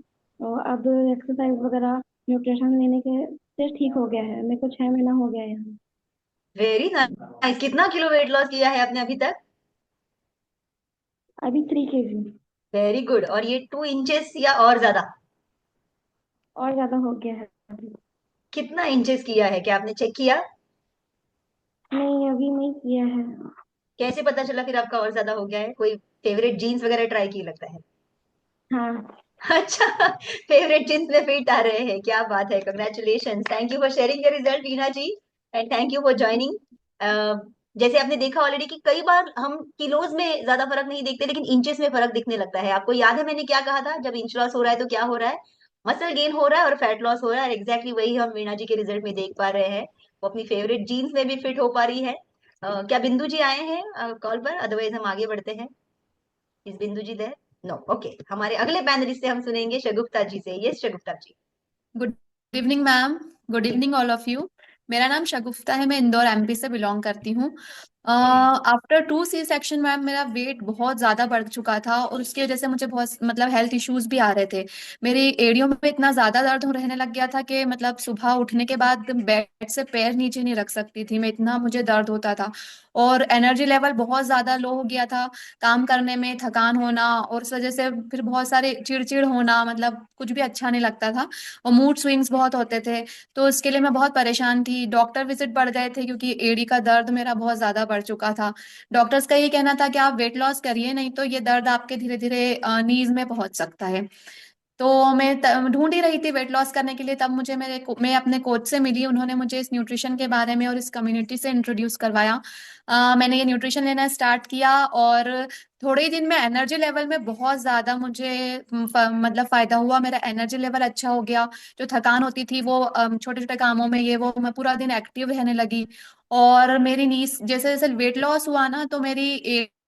और अब एक्सरसाइज वगैरह न्यूट्रिशन लेने के से ठीक हो गया है। मेरे को 6 महीना हो गया है यहाँ। Very nice. कितना किलो वेट लॉस किया है आपने अभी तक? अभी 3 kg। Very good. और ये 2 इंचेस या और ज्यादा? और ज्यादा हो गया है अभी। कितना इंचेस किया है, क्या आपने चेक किया? नहीं, अभी नहीं किया है। कैसे पता चला फिर आपका और ज्यादा हो गया है? कोई फेवरेट जीन्स वगैरह ट्राई की लगता है? हाँ। अच्छा, फेवरेट जींस में फिट आ रहे हैं, क्या बात है। Congratulation, thank you for sharing the result Veena ji, and thank you for joining. जैसे आपने देखा ऑलरेडी कि कई बार हम किलोज में ज्यादा फर्क नहीं देखते, लेकिन इंचेस में फर्क दिखने लगता है। आपको याद है मैंने क्या कहा था? जब इंच लॉस हो रहा है तो क्या हो रहा है? मसल गेन हो रहा है और फैट लॉस हो रहा है। एग्जैक्टली वही हम वीना जी के रिजल्ट में देख पा रहे हैं। वो अपनी फेवरेट जीन्स में भी फिट हो पा रही है। क्या बिंदु जी आए हैं कॉल पर? अदरवाइज हम आगे बढ़ते हैं। इस बिंदु जी देर? No, okay. हमारे अगले पैनलिस्ट से हम सुनेंगे शगुफ्ता जी से। Yes Shagufta ji. Good evening ma'am. Good evening all of you. मेरा नाम शगुफ्ता है, मैं इंदौर एमपी से बिलोंग करती हूँ। आफ्टर 2 C सेक्शन मैम मेरा वेट बहुत ज़्यादा बढ़ चुका था और उसकी वजह से मुझे बहुत मतलब हेल्थ इश्यूज भी आ रहे थे। मेरी एड़ियों में इतना ज़्यादा दर्द रहने लग गया था कि मतलब सुबह उठने के बाद बेड से पैर नीचे नहीं रख सकती थी मैं, इतना मुझे दर्द होता था। और एनर्जी लेवल बहुत ज़्यादा लो हो गया था, काम करने में थकान होना और उस वजह से फिर बहुत सारे चिड़चिड़ होना, मतलब कुछ भी अच्छा नहीं लगता था और मूड स्विंग्स बहुत होते थे। तो इसके लिए मैं बहुत परेशान थी, डॉक्टर विजिट बढ़ गए थे क्योंकि एड़ी का दर्द मेरा बहुत ज्यादा बढ़ चुका था। डॉक्टर्स का ये कहना था कि आप वेट लॉस करिए, नहीं तो ये दर्द आपके धीरे धीरे नीज में पहुंच सकता है। तो मैं ढूंढ ही रही थी वेट लॉस करने के लिए, तब मुझे मैं अपने कोच से मिली, उन्होंने मुझे इस न्यूट्रिशन के बारे में और इस कम्युनिटी से इंट्रोड्यूस करवाया। मैंने ये न्यूट्रिशन लेना स्टार्ट किया और थोड़े ही दिन में एनर्जी लेवल में बहुत ज्यादा मुझे मतलब फायदा हुआ, मेरा एनर्जी लेवल अच्छा हो गया। जो थकान होती थी वो छोटे छोटे कामों में ये वो मैं पूरा दिन एक्टिव रहने लगी। और मेरी नीस जैसे जैसे वेट लॉस हुआ ना तो मेरी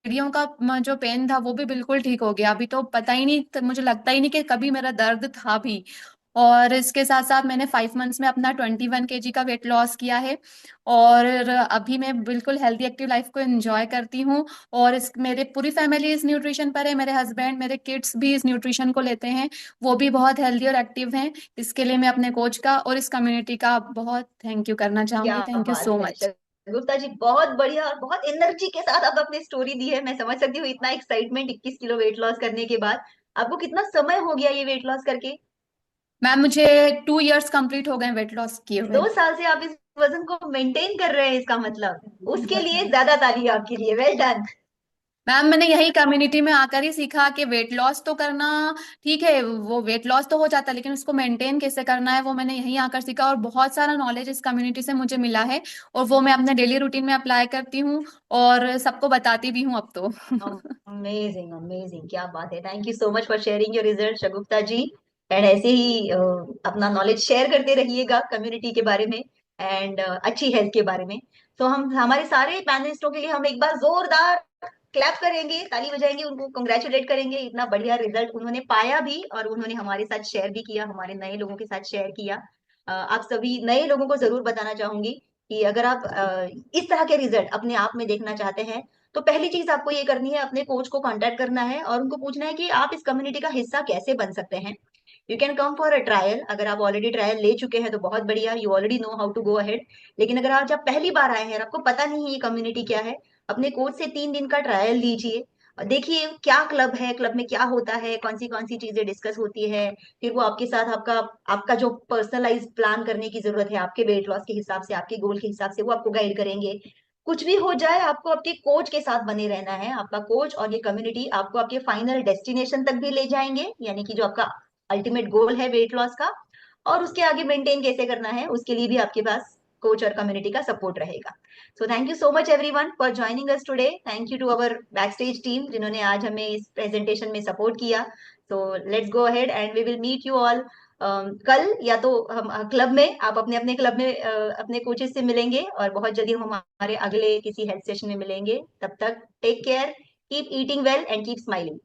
एड़ियों का जो पेन था वो भी बिल्कुल ठीक हो गया। अभी तो पता ही नहीं, मुझे लगता ही नहीं कि कभी मेरा दर्द था भी। और इसके साथ साथ मैंने 5 मंथ्स में अपना 21 kg का वेट लॉस किया है। और अभी मैं बिल्कुल हेल्दी एक्टिव लाइफ को एंजॉय करती हूँ। और इस मेरे पूरी फैमिली इस न्यूट्रिशन पर है, मेरे हस्बैंड मेरे किड्स भी इस न्यूट्रिशन को लेते हैं, वो भी बहुत हेल्दी और एक्टिव हैं। इसके लिए मैं अपने कोच का और इस कम्युनिटी का बहुत थैंक यू करना क्या चाहूंगी। थैंक यू बात सो है मच। गुप्ता जी, बहुत बढ़िया और बहुत एनर्जी के साथ आप अपनी स्टोरी दी है। मैं समझ सकती हूँ इतना एक्साइटमेंट 21 किलो वेट लॉस करने के बाद। आपको कितना समय हो गया ये वेट लॉस करके? मैम मुझे 2 इयर्स कंप्लीट हो गए वेट लॉस किए हुए। 2 साल से आप इस वजन को मेंटेन कर रहे हैं, इसका मतलब उसके लिए ज्यादा ताली आपके लिए। Well done. मैम मैंने यही कम्युनिटी में आकर ही सीखा कि वेट लॉस तो करना ठीक है, वो वेट लॉस तो हो जाता है लेकिन उसको मेंटेन कैसे करना है वो मैंने यहीं आकर सीखा। और बहुत सारा नॉलेज इस कम्युनिटी से मुझे मिला है और वो मैं अपने डेली रूटीन में अप्लाई करती हूँ और सबको बताती भी हूँ अब तो। अमेजिंग अमेजिंग, क्या बात है। Thank you so much for sharing your result Shagufta ji. And ऐसे ही अपना नॉलेज शेयर करते रहिएगा कम्युनिटी के बारे में एंड अच्छी हेल्थ के बारे में। तो हम हमारे सारे पैनलिस्टों के लिए हम एक बार जोरदार क्लैप करेंगे, ताली बजाएंगे, उनको कंग्रेचुलेट करेंगे। इतना बढ़िया रिजल्ट उन्होंने पाया भी और उन्होंने हमारे साथ शेयर भी किया, हमारे नए लोगों के साथ शेयर किया। आप सभी नए लोगों को जरूर बताना चाहूंगी कि अगर आप इस तरह के रिजल्ट अपने आप में देखना चाहते हैं तो पहली चीज आपको ये करनी है, अपने कोच को कांटेक्ट करना है और उनको पूछना है कि आप इस कम्युनिटी का हिस्सा कैसे बन सकते हैं। You can come for a trial. अगर आप ऑलरेडी ट्रायल ले चुके हैं तो बहुत बढ़िया, you already know how to go ahead. लेकिन अगर आप जब पहली बार आए हैं और आपको पता नहीं है ये कम्युनिटी क्या है, अपने कोच से 3 दिन का ट्रायल लीजिए और देखिए क्या क्लब है, क्लब में क्या होता है, कौन सी चीजें डिस्कस होती है। फिर वो आपके साथ आपका आपका जो पर्सनलाइज प्लान करने की जरूरत है आपके वेट लॉस के हिसाब से, आपके गोल के हिसाब से, वो आपको गाइड करेंगे। कुछ भी हो जाए आपको आपके कोच के साथ बने रहना है। आपका कोच और ये कम्युनिटी आपको आपके फाइनल डेस्टिनेशन तक भी ले जाएंगे, यानी कि जो आपका अल्टीमेट गोल है वेट लॉस का। और उसके आगे मेंटेन कैसे करना है उसके लिए भी आपके पास कोच और कम्युनिटी का सपोर्ट रहेगा। So thank you so much everyone for joining us today. Thank you to our backstage team जिन्होंने आज हमें इस प्रेजेंटेशन में सपोर्ट किया। So let's go ahead and we will meet you all कल, या तो हम क्लब में, आप अपने अपने क्लब में अपने कोचेस से मिलेंगे और बहुत जल्दी हम हमारे अगले किसी हेल्थ सेशन में मिलेंगे। तब तक take care, keep eating well and keep smiling.